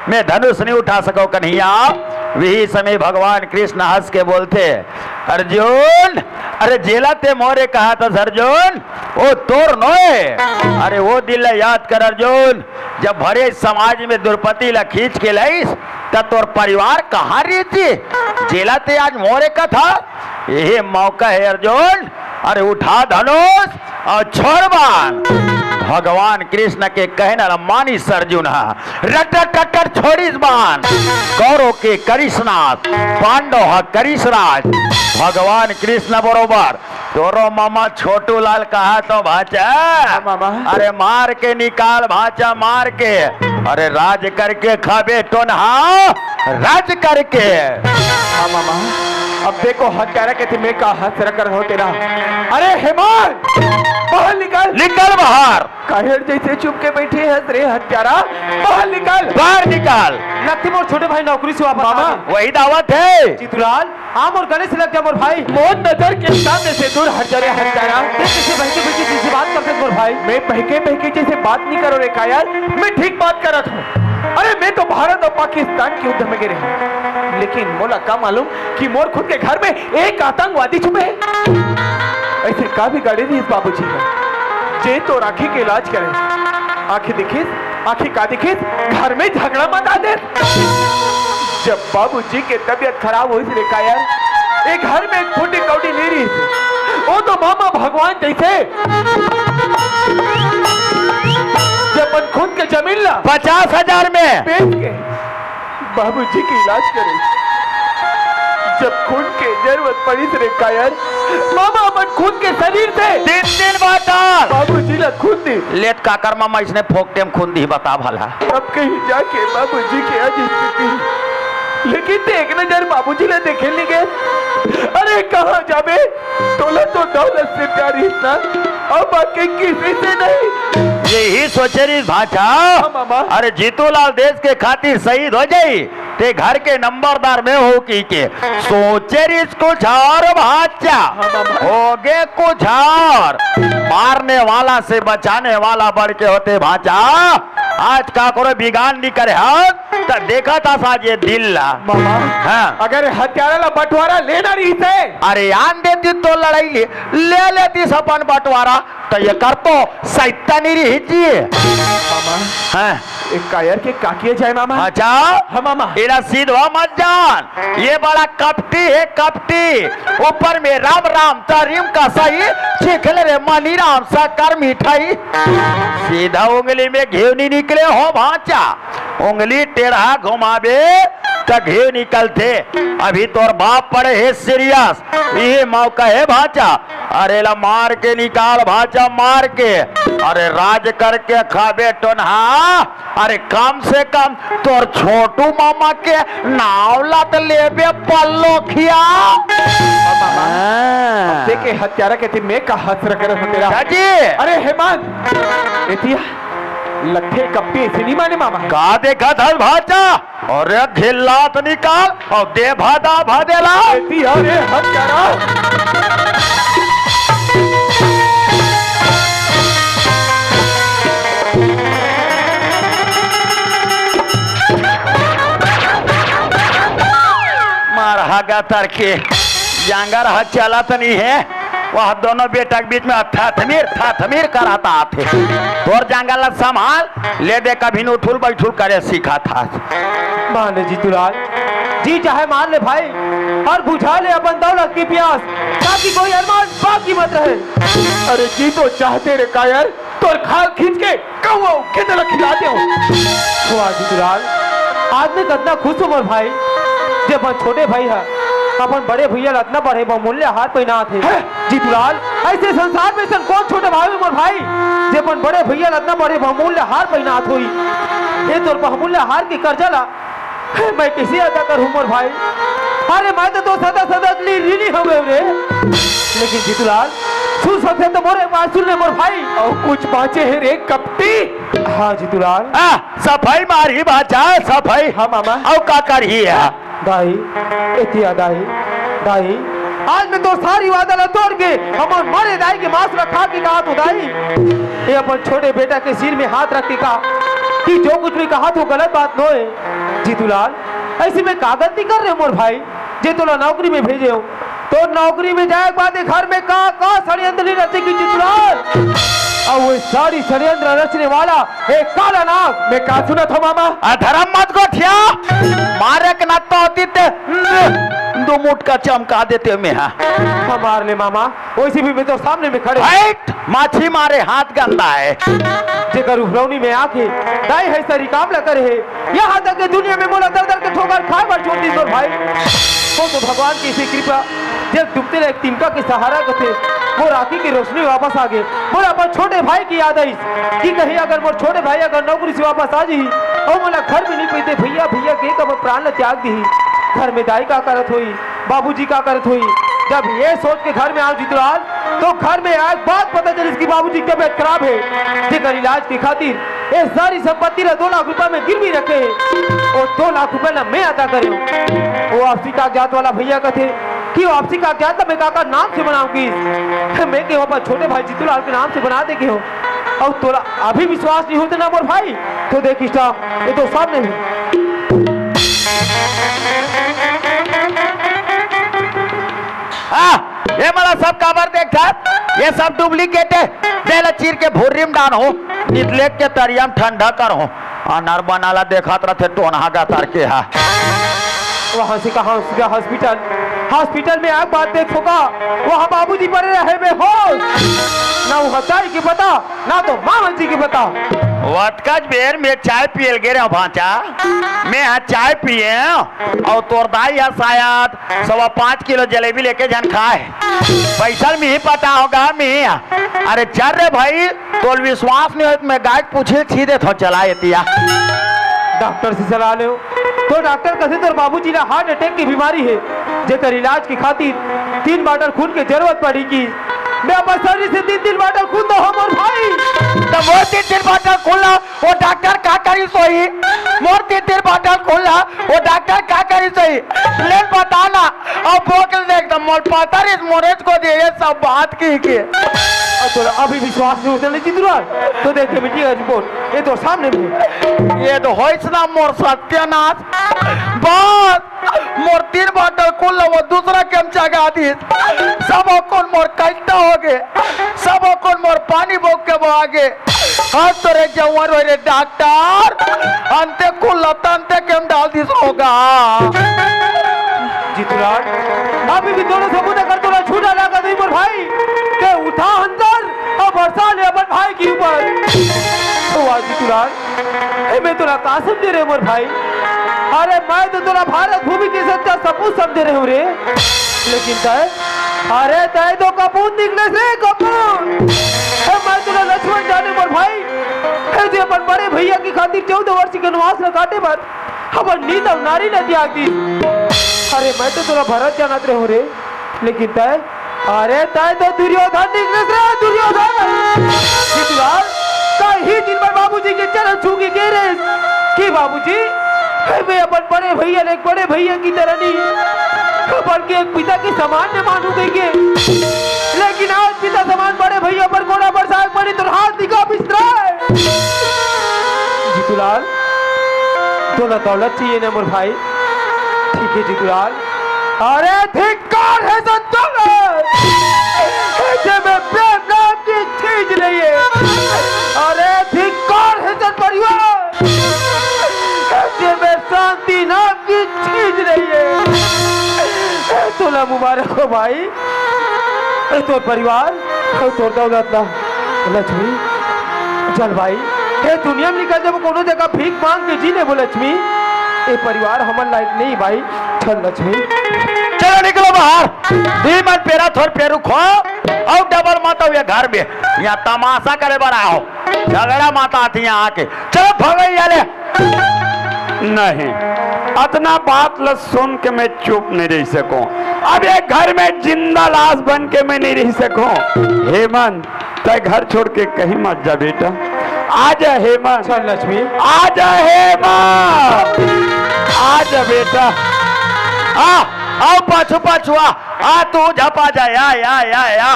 मैं धनुष नहीं उठा सको कन्हैया। वही समय भगवान कृष्ण हंस के बोलते अर्जुन अरे जेला ते मोरे कहा था अर्जुन ओ तोर नोए अरे वो दिल याद कर अर्जुन जब भरे समाज में द्रौपदी ला खींच के लाइस तब तोर परिवार कहाँ रही थी जेला ते आज मोरे का था यही मौका है अर्जुन अरे उठा धनुष और छोड़ बाण। भगवान कृष्ण के कहना मानी अर्जुन रट रट रट रट छोड़िस बाण कौरव के करिशनाथ पांडव करिशराज भगवान कृष्ण बरोबर तोरो मामा छोटू लाल कहा तो भाचा मामा। अरे मार के निकाल भाचा मार के अरे राज करके खाबे टोनहा राज करके। हाँ मामा अब देखो हत्यारा के थे मैं का हसरा कर हो तेरा। अरे हेमंत बाहर निकल निकल बाहर काहेर जैसे चुप के बैठे है रे हत्यारा बाहर निकल बाहर निकाल नक्की मोर छोटे भाई नौकरी से वापस मामा। आ गए। वही दावत है चितुलाल आम और गणेश लग गया मोर भाई। मोर नजर के सामने से दूर हट जा रे हत्यारा। देख किसी बहके बहके जैसी बात करते हैं मोर भाई। मैं बहके बहके जैसे बात नहीं करो रे कायर मैं ठीक बात कर रहा हूँ। अरे मैं तो भारत और पाकिस्तान के युद्ध में गिरे हूँ लेकिन मोला का मालूम कि मोर खुद के घर में एक आतंकवादी छुपे है। ऐसे का भी गाड़ी नहीं इस बाबूजी का जे तो राखी के इलाज करे आंखें दिखिस आंखें का दिखिस घर में झगड़ा मत आ दे। जब बाबूजी के तबीयत खराब हुई रे कायर एक घर में एक छोटी कौड़ी ले रही थी वो तो मामा भगवान जैसे जब खुद के जमीन ला 50,000 में बेच के बाबूजी की इलाज करे। जब खून के जरूरत पड़ी रे कायर मामा अपन खून के शरीर से 3 बाटल बाबूजी ला खून दी। लेट काकर मामा इसने फोक टेम खून दी बता भला अब कहीं जाके बाबूजी की आज स्थिति लेकिन देख नजर बाबूजी ने देखे नहीं गए। अरे कहाँ जाबे तोला तो दौलत से प्यारी इतना अब बाकी किसी से नहीं। यही सोचे रही भाषा हाँ, मामा। अरे जीतूलाल देश के खातिर शहीद हो जाई ते घर के नंबरदार में हो की के सोचे रही कुछ और भाचा हाँ, मामा। हो गए कुछ और मारने वाला से बचाने वाला बढ़ के होते भाचा आज का करो बिगान नहीं करे हाथ तो देखा था साज ये दिल ला मामा हाँ। अगर हत्यारा ला बंटवारा लेना रही से अरे आन देती तो लड़ाई ले लेती सपन बंटवारा तो ये कर तो सैतानी रही जी मामा हाँ। एक कायर के काकिए जाए मामा। अच्छा हाँ मामा इरा सीधा मत जान ये बड़ा कपटी है कपटी ऊपर में राम राम तरीम का सही चिखले रे मनी राम सा कर मिठाई सीधा उंगली में घेव नहीं निकले हो भाचा उंगली टेढ़ा घुमावे तक घी निकलते। अभी तोर बाप पड़े है सीरियस, ये मौका है भाचा। अरे ला मार के निकाल भाचा, मार के। अरे राज करके खाबे टोनहा। अरे कम से कम तोर छोटू मामा के नाव लत लेबे पल्लो खिया। देखे हत्यारा कहती मैं का हसर करत हो तेरा। चाची अरे हेमंत एतिया लट्ठे कप्पी सिनेमा ने मामा का देखा था भाचा। और घिल्लात निकाल और दे भादा भादेला। एतिया रे हत्यारा। मार हागा तरके जंगर हाथ चला तो नहीं है। वह दोनों बेटा के बीच में थमीर कराता थे। तोर जंगल संभाल ले दे, कभी उठुल बैठुल करे सीखा था। मान ले जीतूलाल, जी चाहे मान ले भाई, और बुझा ले अपन दौलत की प्यास, ताकि कोई अरमान बाकी मत रहे। अरे जी तो चाहते रे कायर तोर खाल खींच के कहो कितना खिलाते हो। वाह जीतूलाल, आदमी कितना खुश हो मोर भाई। जब अपन छोटे भाई है अपन बड़े भैया इतना बड़े बहुमूल्य हाथ पहना थे। जीतूलाल, ऐसे संसार में सन कौन छोटे भाई मोर भाई जब अपन बड़े भैया इतना बड़े बहुमूल्य हार पहना हुई। ये तो बहुमूल्य हार की कर्जा ला मैं कैसे अदा करूं मोर भाई। अरे मैं तो सदा ऋणी हो गए रे। लेकिन जीतूलाल सुन सकते तो मोरे बात सुन ले मोर भाई। और कुछ बाचे है रे कपटी। हाँ जीतूलाल, सफाई मारी बाचा सफाई। हाँ मामा। और का कर ही है दाई एतिया दाई आज मैं तो सारी वादा तोड़ के हम मरे दाई के मांस रखा के कहा तो दाई ये अपन छोटे बेटा के सिर में हाथ रख के कहा कि जो कुछ भी कहा तो गलत बात न है। जीतूलाल, ऐसे में का गलती कर रहे हो मोर भाई। जे तोला नौकरी में भेजे हो तो नौकरी में जाए के बाद घर में का षड्यंत्र नहीं रचेगी जीतूलाल। और वो सारी षड्यंत्र रचने वाला एक काला नाग। मैं का सुना था मामा। धर्म मत गोठिया मारे के ना तो होती ते दो मुठ का चमका देते में। हाँ मार ले मामा, वैसे भी मैं तो सामने में खड़े माछी मारे हाथ गंदा है। जेकर उफरौनी में आके दाई है सरी काम ल करे है। यहाँ तक के दुनिया में मोला दर के ठोकर खाए पर छोड़ दी तोर भाई। वो तो भगवान की इसी कृपा जब डूबते रहे तिनका के सहारा को थे वो राखी की रोशनी वापस आ गए। मोला अपन छोटे भाई की याद आई कि कहीं अगर मोर छोटे भाई अगर नौकरी से वापस आ जी और मोला घर में नहीं पैते भैया के कब प्राण ल त्याग दी। घर में दाई का करत हुई, बाबूजी का करत हुई। जब ये सोच के घर में आओ जीतूलाल तो घर में एक बात पता चली कि बाबूजी की तबीयत खराब है। जेकर इलाज की खातिर ये सारी संपत्ति 2 लाख रुपए में गिरवी रखे और 2 लाख रुपए ना मैं अदा करे। वो आपसी कागजात वाला भैया का थे कि वापसी कागजात मैं काका नाम से बनाऊंगी। मैं के ऊपर छोटे भाई जीतूलाल के नाम से बना दे के हो। और तोरा अभी विश्वास नहीं होते ना मोर भाई तो देख ये तो सामने है। ये मला सब काबर देखा ये सब डुप्लीकेट है। देला चीर के भोरी में डान हो नितले के तरियम ठंडा कर हो अनार बनाला देखा थे टोनहा का तार के। वहां से कहा हॉस्पिटल में आग बात देख होगा। वहाँ बाबूजी पड़े रहे बेहोश, ना वो हताई की पता ना तो मामा जी की पता। वतकज बेर में चाय पियल गे रहा भांचा मैं यहाँ चाय पिए और तोर दाई है शायद 5.25 किलो जलेबी लेके जन खाए। पैसा में ही पता होगा मैं। अरे चल रे भाई तोल विश्वास नहीं हो मैं गाय पूछे सीधे थो चला दिया। डॉक्टर से सलाह ले तो डॉक्टर कहते तो बाबूजी ने हार्ट अटैक की बीमारी है जेकर इलाज की खातिर 3 बॉटल खून की जरूरत पड़ेगी। मैं अपन शरीर से 3 बॉटल खून दो मोर भाई। तो मोर 3 बॉटल खुला वो डॉक्टर का करी सोई। मोर 3 बॉटल खुला वो डॉक्टर का करी सोई ले बताना और बोकल देख दम मोर पता इस मोरेज को दे ये सब बात की के। तो अभी विश्वास नहीं होता जीतूलाल तो देखिए मिट्टी का रिपोर्ट ये तो सामने में। ये तो होइस ना मोर सत्यानाश बस मोर 3 बॉटल खुला वो दूसरा केम जगा दी सब कौन मोर कष्ट हो गए सब कौन मोर पानी बोक के वो आगे हाथ तो रे जवान रे डॉक्टर अंते खुला अंते केम डाल दी होगा। जीतूलाल अभी भी दोनों सबूत कर तो छूटा लगा दी मोर भाई के उठा अंदर और बरसा ले अपन भाई के ऊपर। तो जीतूलाल मैं तुला का समझे रे मोर भाई? अरे मैं तो तुला भारत भूमि की सच्चा सपूत समझे रहे हूँ रे, लेकिन तय अरे तय तो कपूत निकले से कपूत। मैं तुला लक्ष्मण जाने मोर भाई है जे अपन बड़े भैया की खातिर 14 वर्ष के वनवास न काटे बाद अपन नींद और नारी न त्याग दी। अरे मैं तो तुला भरत जानत रहे हूँ रे, लेकिन तय अरे तय तो दुर्योधन निकले से दुर्योधन। ही दिन भर बाबूजी के चरण छू के कह रहे कि बाबूजी मैं अपन बड़े भैया एक बड़े भैया की तरह नहीं बल्कि एक पिता के समान ने मानू गई के, लेकिन आज पिता समान बड़े भैया पर घोड़ा बरसात पड़ी तो हाथ दिखा बिस्तरा। जीतूलाल दोनों दौलत चाहिए ना मोर भाई? ठीक है जीतूलाल। अरे धिक्कार है संतोष जब मैं प्रेम नाम की चीज नहीं है। अरे धिक्कार है जन परिवार जब मैं शांति नाम की चीज नहीं है। तोला मुबारक हो भाई, तो परिवार तो दौलत ना लक्ष्मी। चल भाई हे दुनिया में निकल जब कोनो जगह भीख मांग के जी ले वो लक्ष्मी, ये परिवार हमारे लायक नहीं भाई। चल लक्ष्मी चलो निकलो बाहर। धीमन पेरा थोर पेरू खो और डबल माता हुए घर में यहाँ तमाशा करे बना हो। झगड़ा माता आती यहाँ आके चलो भगई जाले। नहीं, इतना बात ल सुन के मैं चुप नहीं रह सकूं। अब एक घर में जिंदा लाश बन के मैं नहीं रह सकूं। हेमंत तय घर छोड़ के कहीं मत जा बेटा। आजा हेमंत। चल लक्ष्मी आजा हेमंत, आजा बेटा। आओ पाछू पाछू आ तू झपा जा या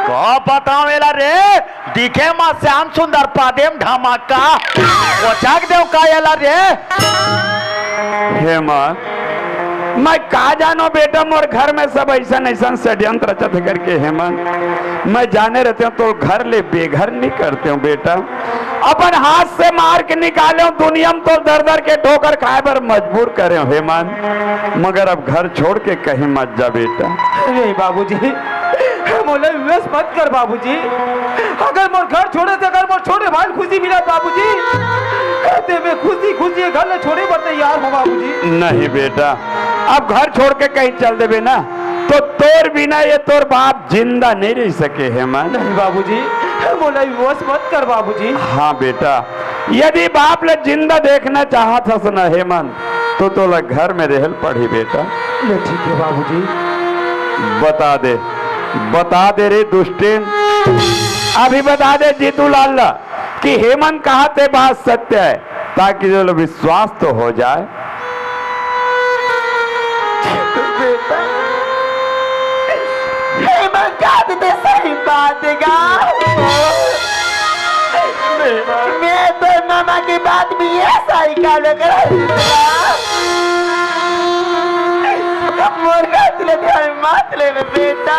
को बतावेला रे दिखे मा श्याम सुंदर पादेम धमाका ओचाक देव कायला रे। हेमंत मैं कहा जानो बेटा, मोर घर में सब ऐसा षड्यंत्र रचत करके हेमंत मैं जाने रहते हूँ तो घर ले बेघर नहीं करते हूँ बेटा। अपन हाथ से मार के निकाले हूँ, दुनिया में तो दर दर के ठोकर खाए पर मजबूर करे हूँ हेमंत, मगर अब घर छोड़ के कहीं मत जा बेटा। नहीं बाबूजी मोले विवेश मत कर बाबूजी। अगर मोर घर छोड़े से अगर मोर छोड़े भाई खुशी मिला बाबूजी कहते मैं खुशी खुशी घर ले छोड़े पर तैयार हूँ बाबूजी। नहीं बेटा, अब घर छोड़ के कहीं चल देवे ना तो तोर बिना ये तोर बाप जिंदा नहीं रह सके हेमंत। नहीं बाबूजी मोला विवेश मत कर बाबूजी। हाँ बेटा, यदि बाप ले जिंदा देखना चाहत हस ना हेमंत तो तोला घर में रहल पड़ी बेटा। ठीक है बाबूजी। बता दे रे दुष्टेन, अभी बता दे जीतूलाल कि हेमंत कहा ते बात सत्य है ताकि जो विश्वास तो हो जाए। हेमंत कहते थे सही बात मैं तो मामा की बात भी ऐसा ही काले मातले में बेटा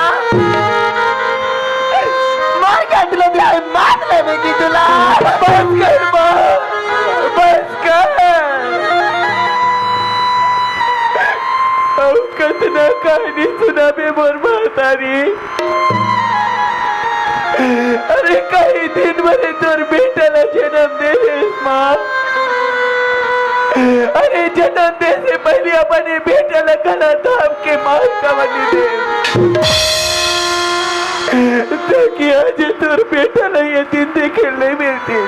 मार काटले मातले में की तुला बस कर कितना कहानी सुना में मोर महतारी। अरे कई दिन भरे तोर बेटा ला जन्म दे माँ। अरे जन्म दे से पहले अपने बेटा ला गला थाम के मार कवनी दे ताकि आज तोर बेटा ला ये दिन देखे नहीं मिलते।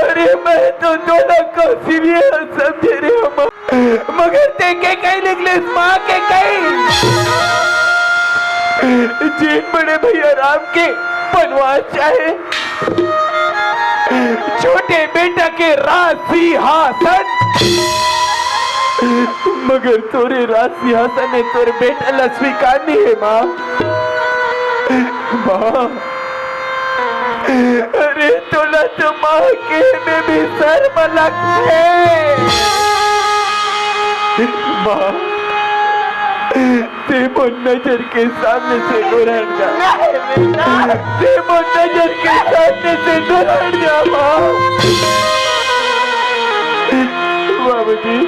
अरे मैं तो दोनों को सीरियस समझे रे मगर ते के कहीं निकले माँ के कहीं जेठ बड़े भैया राम के बनवास चाहे छोटे बेटा के राशि हासन मगर तोरे राशि हासन ने तोरे बेटा ला स्वीकार नहीं है माँ। अरे तोला तो माँ के में भी शर्म लगते माँ। ते मोर नजर के सामने से दूर हट जा। ते मोर नजर के सामने से दूर हट जा माँ। बाबूजी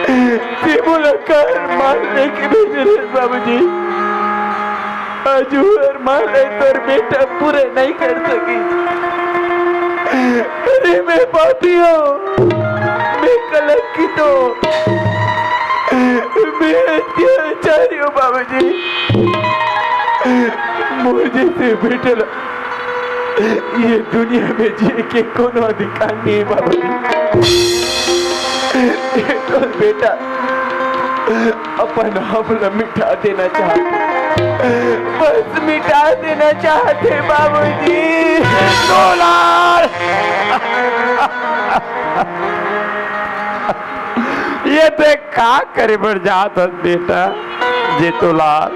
ते मुलाकात मारने के भेजे बाबूजी। आज और मारे तोर बेटा पूरे नहीं कर सकी। अरे मैं पापी हूँ, मैं कलंकित हूँ, मैं अत्याचारी हूँ बाबूजी। मुझे से बेटा ये दुनिया में जिए के कोनो अधिकार नहीं है बाबूजी। तो बेटा अपन हमला मिटा देना चाहते, बस मिटा देना चाहते बाबूजी। दुलाल ये देख का करे बढ़ जात हस बेटा। जीतूलाल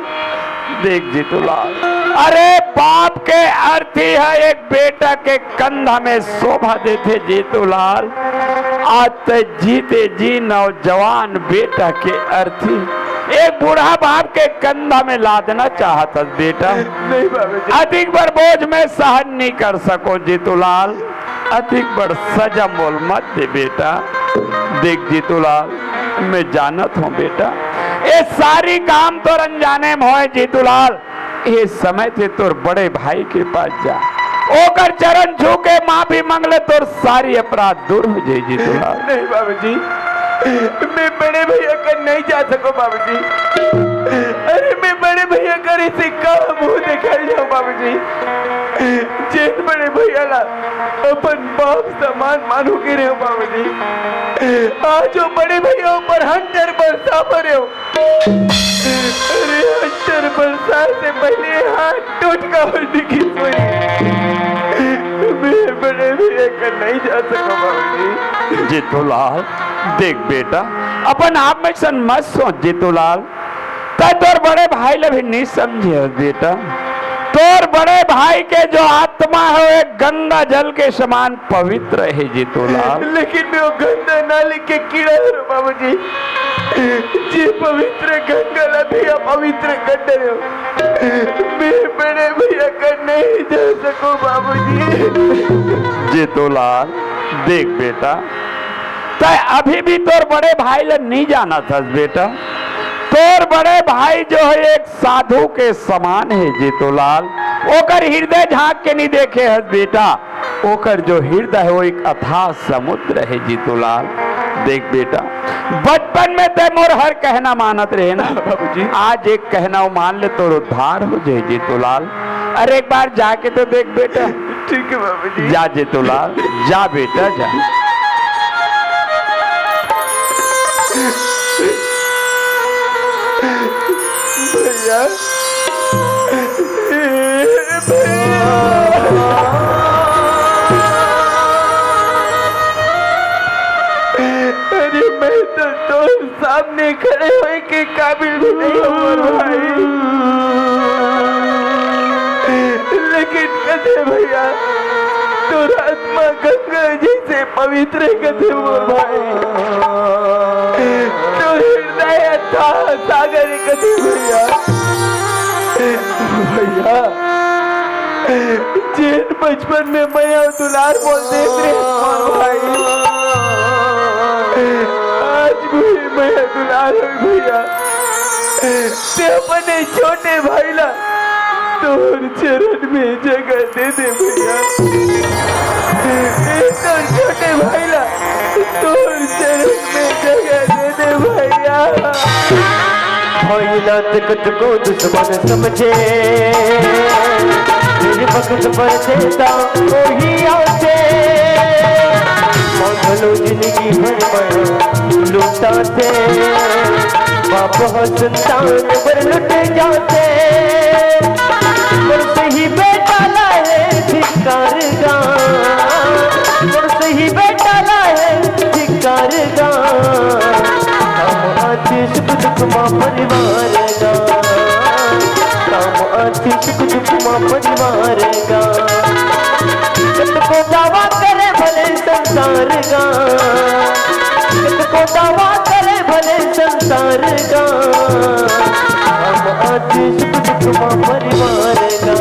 देख जीतूलाल, अरे बाप के अर्थी है एक बेटा के कंधा में शोभा देते जीतूलाल। आज तक जीते जी नौजवान बेटा के अर्थी एक बूढ़ा बाप के कंधा में लादना चाहता बेटा। नहीं बाबूजी, अधिक बड़ बोझ में सहन नहीं कर सको जीतूलाल, अधिक बड़ सजा मोल मत दे बेटा। देख जीतूलाल मैं जानत हूँ बेटा, ये सारी काम तो अनजाने में होए जीतूलाल। ये समय थे तोर बड़े भाई के पास जा, ओकर चरण छू के माफी मांगले तोर सारी अपराध दूर हो जाए जीतूलाल। नहीं बाबूजी, मैं बड़े भैया कर नहीं जा सको बाबूजी। अरे मैं बड़े भैया करे से कहाँ मुंह देखा जाऊँ बाबूजी। जिन बड़े भैया ला अपन बाप समान मानो के रहे हो बाबूजी, आज वो बड़े भैया ऊपर हंटर बरसा पड़े हो। अरे हंटर बरसा से पहले हाथ टूट का उल्टी की सोई। मैं बड़े भैया कर नहीं जा सको बाबूजी। जीतूलाल देख बेटा, अपन आप में सन मत सोच जीतूलाल। तोर बड़े भाई ले भी नहीं समझे बेटा। तोर बड़े भाई के जो आत्मा है वो गंगा जल के समान पवित्र है जीतूलाल। लेकिन मैं वो गंगा नाली के कीड़ा हूँ बाबूजी। जी पवित्र गंगा ला भी अपवित्र कर रहे हो। मैं बड़े भैया कर नहीं जा सको बाबूजी। जीतूलाल देख बेटा, तय अभी भी तोर बड़े भाई ले नहीं जाना था बेटा। तोर बड़े भाई जो है एक साधु के समान है जीतूलाल। ओकर हृदय झांक के नहीं देखे है बेटा, ओकर जो हृदय है वो एक अथाह समुद्र है जीतूलाल। देख बेटा, बचपन में ते मोर हर कहना मानत रहे ना बाबूजी। आज एक कहना मान ले तो उद्धार हो जाए जीतूलाल। अरे एक बार जाके तो देख बेटा। ठीक है बाबूजी। जा जीतूलाल जा बेटा जा। भैया अरे मैं तो सामने खड़े हुए के काबिल भी नहीं हूँ भाई। लेकिन कहते भैया तो आत्मा गंगा जी से पवित्र कहते हुए भाई। तो हृदय था सागर कहते भैया। भैया जिन बचपन में मैं दुलार बोलते थे भाई, आज भी मैं दुलार हूँ भैया। ते अपने छोटे भाई ला तोर चरण में जगह दे दे भैया। तो छोटे भाई ला तोर चरण में जगह दे दे भैया। भैया तिकट को दुश्मन समझे, मेरे वक्त पर देता वही आते। मांगलो जिंदगी भर मैं लुटाते, बाप हो संतान पर लुट जाते। पर सही बेटा लाए धिक्कार गा, पर सही बेटा लाए धिक्कार गा। काम आते सुख दुख माँ परिवार गा, काम आते सुख दुख माँ परिवार गा। कत को दावा करे भले संसार गा, कत को दावा करे भले संसार गा। काम आते सुख दुख माँ परिवार गा,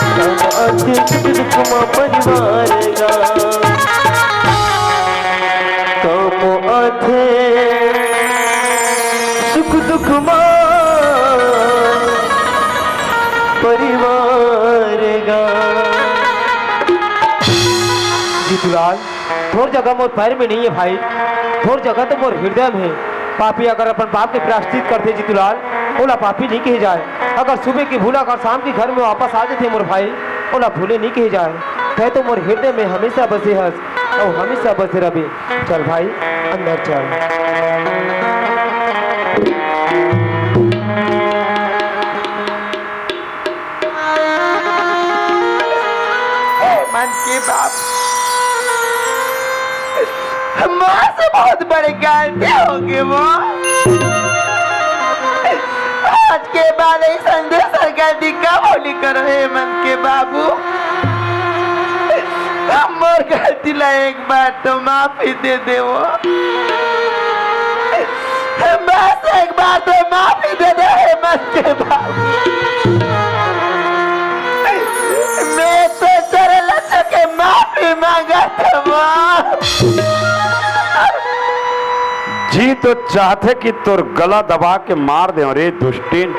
काम आते सुख दुख माँ परिवार गा। काम आते सुख दुख माँ जीतूलाल थोड़ जगह मोर पैर में नहीं है भाई, थोड़ जगह तो मोर हृदय में है। पापी अगर अपन पाप के प्रायश्चित करते जीतूलाल, ओला पापी नहीं कहे जाए। अगर सुबह की भूला कर शाम के घर में वापस आ जाते मोर भाई, ओला भूले नहीं कहे जाए। कहे तो मोर हृदय में हमेशा बसे हंस और हमेशा बसे रहे। चल भाई अंदर चल। मन के बाप, माँ से बहुत बड़े गलती होगी वो। आज के बाद ये संदेश गलती कब होली करो हे मन के बाबू। मोर गलती ला एक बार तो माफी दे दे वो, बस एक बार तो माफी दे दे हे मन के बाबू। मैं तो सरल के माफी मांगा था माँ। जी तो चाहते कि तोर गला दबा के मार दे रे दुष्टिन,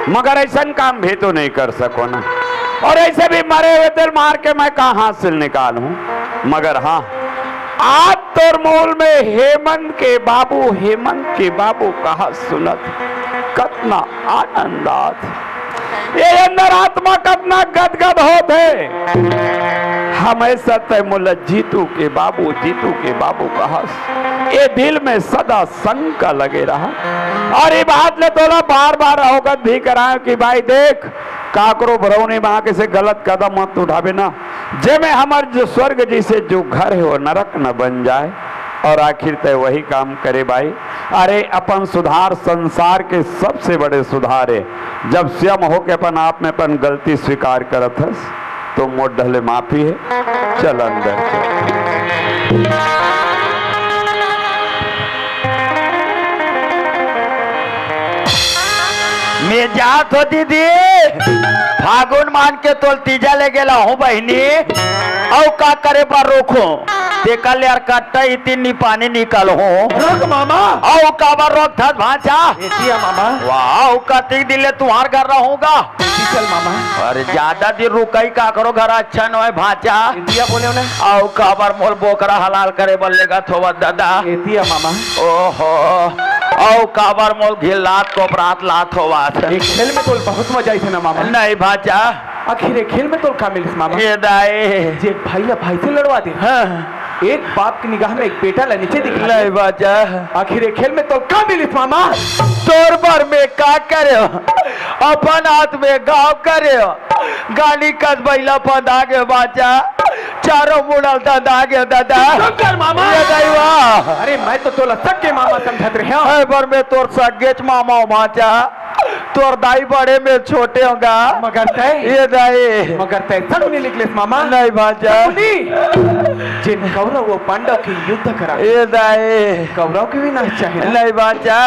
मगर ऐसा काम भी तो नहीं कर सको ना। और ऐसे भी मरे हुए तेल मार के मैं कहाँ हासिल निकालूं। मगर हाँ, आज तोर मूल में हेमंत के बाबू कहा सुनत कतना आनंदात, ये अंदर आत्मा कतना गदगद होते। हमेशा तय मुल जीतू के बाबू कहा ये दिल में सदा शंका लगे रहा। और ये बात ले तोला बार बार अवगत भी कराए कि भाई देख, काकरो भरौने में आके से गलत कदम मत उठावे ना, जे में हमार जो स्वर्ग जी से जो घर है वो नरक न बन जाए। और आखिर तय वही काम करे भाई। अरे अपन सुधार संसार के सबसे बड़े सुधार है। जब स्वयं हो के अपन आप में अपन गलती स्वीकार करत हस तो मोट ढले माफी है। चल अंदर चल। मैं जात हो दीदी, फागुन मान के तोल तीजा ले गेला हूँ बहनी। औ का करे पर रोको देखा ले यार कट्टा इतनी पानी निकल हो रोक मामा। औ का बार रोक था भांचा। एतिया मामा। वाह कती दिले तुम्हार घर रहूंगा। चल मामा। अरे ज्यादा दिन रुकई का करो घर अच्छा न भांचा। एतिया बोले ना। औ का बार मोल बोकरा हलाल करे बल्लेगा थोड़ा दादा। एतिया मामा। ओहो औ का बार मोल घिलात को प्रात लात होवा। एक खेल में तो बहुत मजा आई थी ना मामा। नहीं भांचा। आखिर एक खेल में तो का मिलिस मामा। ये दाए जे भाई ला भाई से लड़वा दे। हाँ। एक बाप की निगाह में एक बेटा ला नीचे दिखा। नहीं बाजा। आखिर एक खेल में तो का मिलिस मामा। तोर पर में का करे अपन हाथ में गाँव करे गाली कस बैला पदा गे बाजा चारों मुड़ल दादा गे दादा। मामा। अरे मैं तो तोला सके मामा समझत रहे है पर में तोर सगेच मामा बाजा तोर दाई बड़े में छोटे होगा। मगर तय ये दाई मगर तय सड़ने निकले मामा। नहीं बाजा। जिन कौरव वो पांडव की युद्ध करा। ये दाई कौरव के भी नाच चाहिए। नहीं बाजा।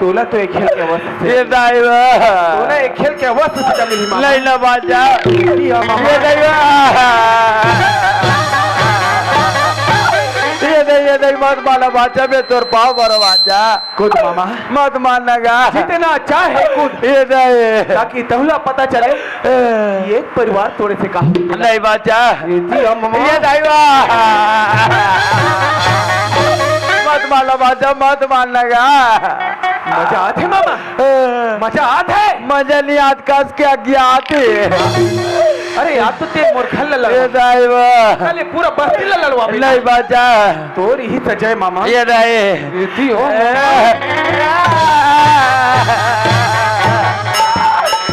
तोला तो एक खेल के अवस्था से। ये दाई तोला एक खेल के अवस्था से मिली मामा। नहीं ना बाजा। ये दाई ये नहीं मत माना बाजा में तोर पाव बड़ा बाजा। खुद मामा मत मानगा जितना अच्छा है खुद ये नहीं ताकि तहुला पता चले ये एक परिवार थोड़े से कहा नहीं बाजा। ये नहीं मत माना बाजा मत मानगा। मजा आते है मामा। मजा आते है। मजा नहीं आत कस के अज्ञात अरे यार तो ते मोर घर ला ये लड़वा ले पूरा बस्ती ला लड़वा नहीं बाजा। तोर ही सजाए मामा। ये नहीं इति हो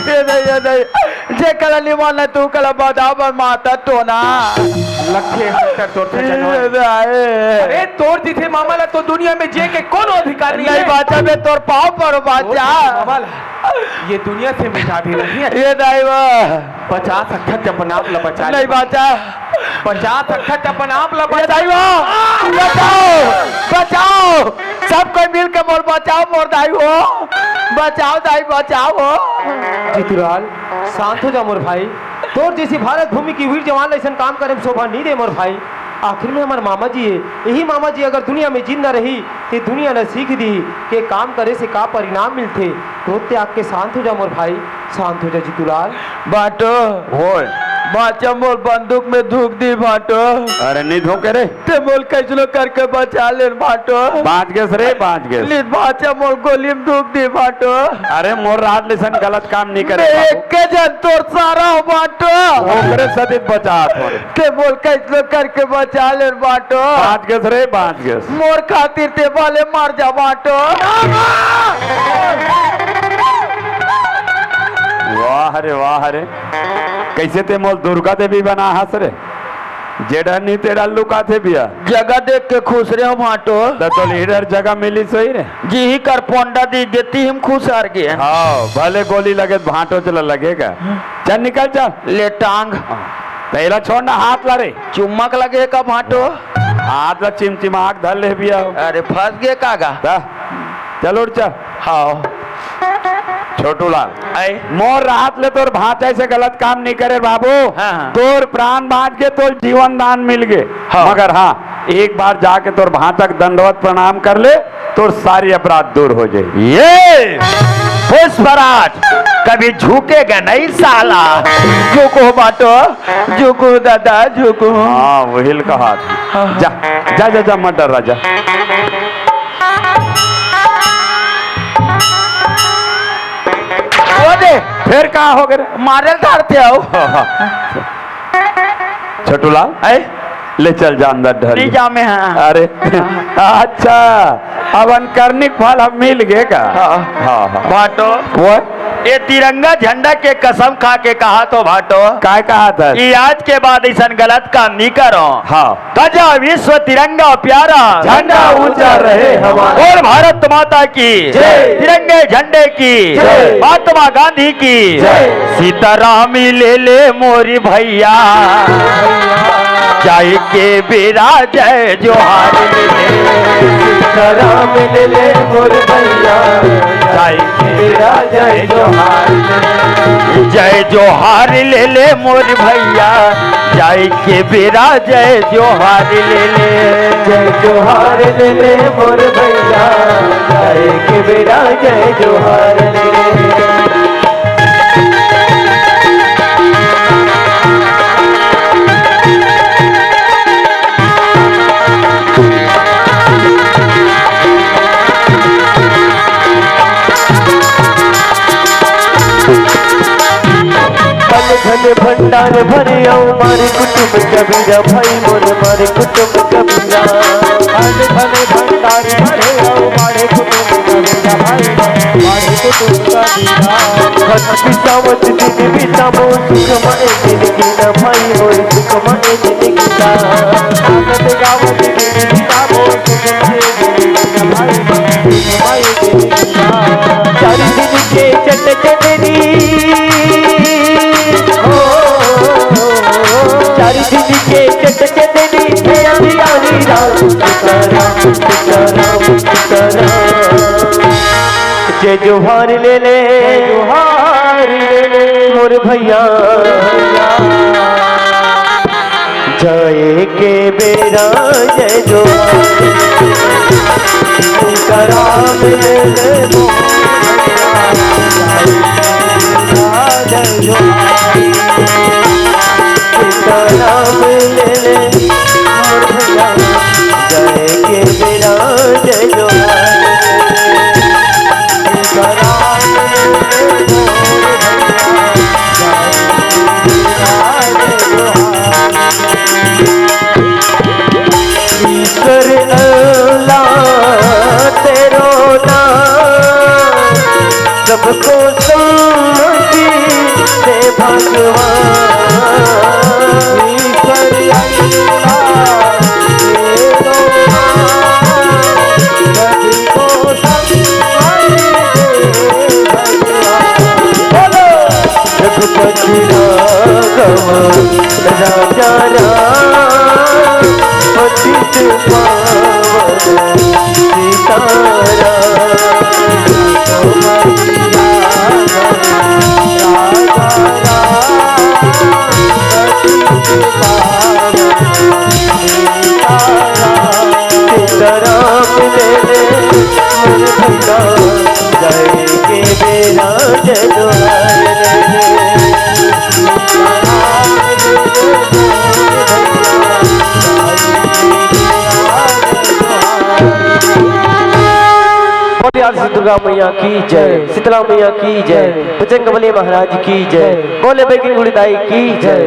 ये नहीं जे कल निमान तू कल बदाबर माता तो ना लखे हटर तोर सजा। अरे तोर जिथे मामा ला तो दुनिया में जे के कौन अधिकार नहीं बाजा में तोर पाव पर बाजा मामा ये दुनिया से मिटा भी नहीं है। ये नहीं 50 अखत अपन आप ला बचा नहीं बाजा 50 अखत अपन आप ला बचा। बचाओ बचाओ सब कोई मिल के मोर बचाओ मोर दाई हो बचाओ दाई बचाओ। जीतूलाल शांत हो जा मोर भाई। तोर जैसी भारत भूमि की वीर जवान ऐसा काम करे शोभा नहीं दे मोर भाई। आखिर में हमारे मामा जी है, यही मामा जी अगर दुनिया में जिंदा रही तो दुनिया ने सीख दी कि काम करे से का परिणाम मिलते। तो त्याग के शांत हो जा मोर भाई, शांत हो जा जीतूलाल। बाटो हो बाचा मोल बंदूक में धूक दी भाटो। अरे नहीं धोखे रे, ते मोल कैसलो करके बचा ले भाटो। बाँच गए रे, बाँच गए। लीद बाचा मोल गोली में धूक दी भाटो। अरे मोर रात लिसन गलत काम नहीं करे एक के जन तोर सारा हो भाटो। ओकरे सदित बचा थोड़े। ते मोल कैसलो करके बचा ले भाटो। बाँच गए रे, बाँच गए। मोर खातिर ते वाले मार जा भाटो। वाह रे वाह रे, कैसे ते मोल दुर्गा देवी बना हंस रे, जेडा नहीं तेरा लुका थे बिया। जगह देख के खुश रहे हो भाटो। तो लीडर जगह मिली सही रे। जी ही कर पोंडा दी देती हम खुश हार गए। हाँ भले गोली लगे भाटो चला लगेगा। चल निकल चल। ले टांग पहला छोड़ना, हाथ ला रे। चुम्मक लगे का भाटो। हाथ ला चिमचिमाक धर ले बिया। अरे फंस गए कागा। चल उठ चल। हाँ छोटू लाल मोर राहत ले तोर भांचा से गलत काम नहीं करे बाबू। हाँ। तोर प्राण बांट के तोर जीवन दान मिल गए। हाँ। मगर हाँ एक बार जाके तोर भांचक दंडवत प्रणाम कर ले, तोर सारी अपराध दूर हो जाए। ये पुष्पराज कभी झुकेगा नहीं साला। झुको बाटो, झुको दादा झुको। हाँ वही कहा जा जा जा जा मत डर राजा। फिर कहा हो गए मारे धरते हो। छोटू लाल ले चल जा अंदर ढल। नहीं जा में। हाँ। अरे अच्छा अब अनकर्णिक फल हम मिल गए का। हाँ हाँ भाटो वो ये तिरंगा झंडा के कसम खा के कहा तो भाटो काय कहा था कि आज के बाद ऐसा गलत काम नहीं करो। हाँ तजा विश्व तिरंगा प्यारा, झंडा ऊंचा रहे हमारा। और भारत माता की जय। तिरंगे झंडे की जय। महात्मा गांधी की जय। सीतारामी ले ले मोरी भैया, जय के बेरा जय जोहार ले ले। राम ले ले मोर भैया, जय के तेरा जय जोहार। जय जोहार ले ले मोर भैया, जय के बेरा जय जोहार ले ले। जय जोहार ले ले मोर भैया, जय के बेरा जय जोहार ले ले। धन भंडार भरे आओ मारे कुटुंब कबीरा भाई मोर मारे कुटुंब कबीरा। धन भंडार भरे आओ मारे कुटुंब कबीरा भाई मारे कुटुंब कबीरा। खत पिसावत दिन बितामो सुखमय जिंदगी ना भाई मोर सुखमय जिंदगी ना। आनंद गावत दिन बितामो सुखमय जिंदगी ना भाई मोर सुखमय जिंदगी ना। चार दिन के चट चटनी चार दिन के चट चटनी प्यारी राम सीताराम सीताराम सीताराम। जय जोहार ले ले, जोहार ले ले मोर भैया, जय के बेरा जय जोहार। सीताराम ले ले मोर भैया, जय जोहार। सीताराम ले ले मोर भैया, जय के बेरा जय जोहार। सीताराम ले ले मोर भैया, जय के बेरा जय जोहार। ईश्वर अल्लाह तेरो नाम, सबको समझी दे भगवान। रघुपति राघव राजा राम, पतित पावन सीताराम। सीताराम ले ले मोर भैया, जय के बेरा जय जोहार ले ले। बोले आदि दुर्गा मैया की जय, शीतला मैया की जय, बजरंगबली महाराज की जय, बोले बैकुंठ दाई की जय।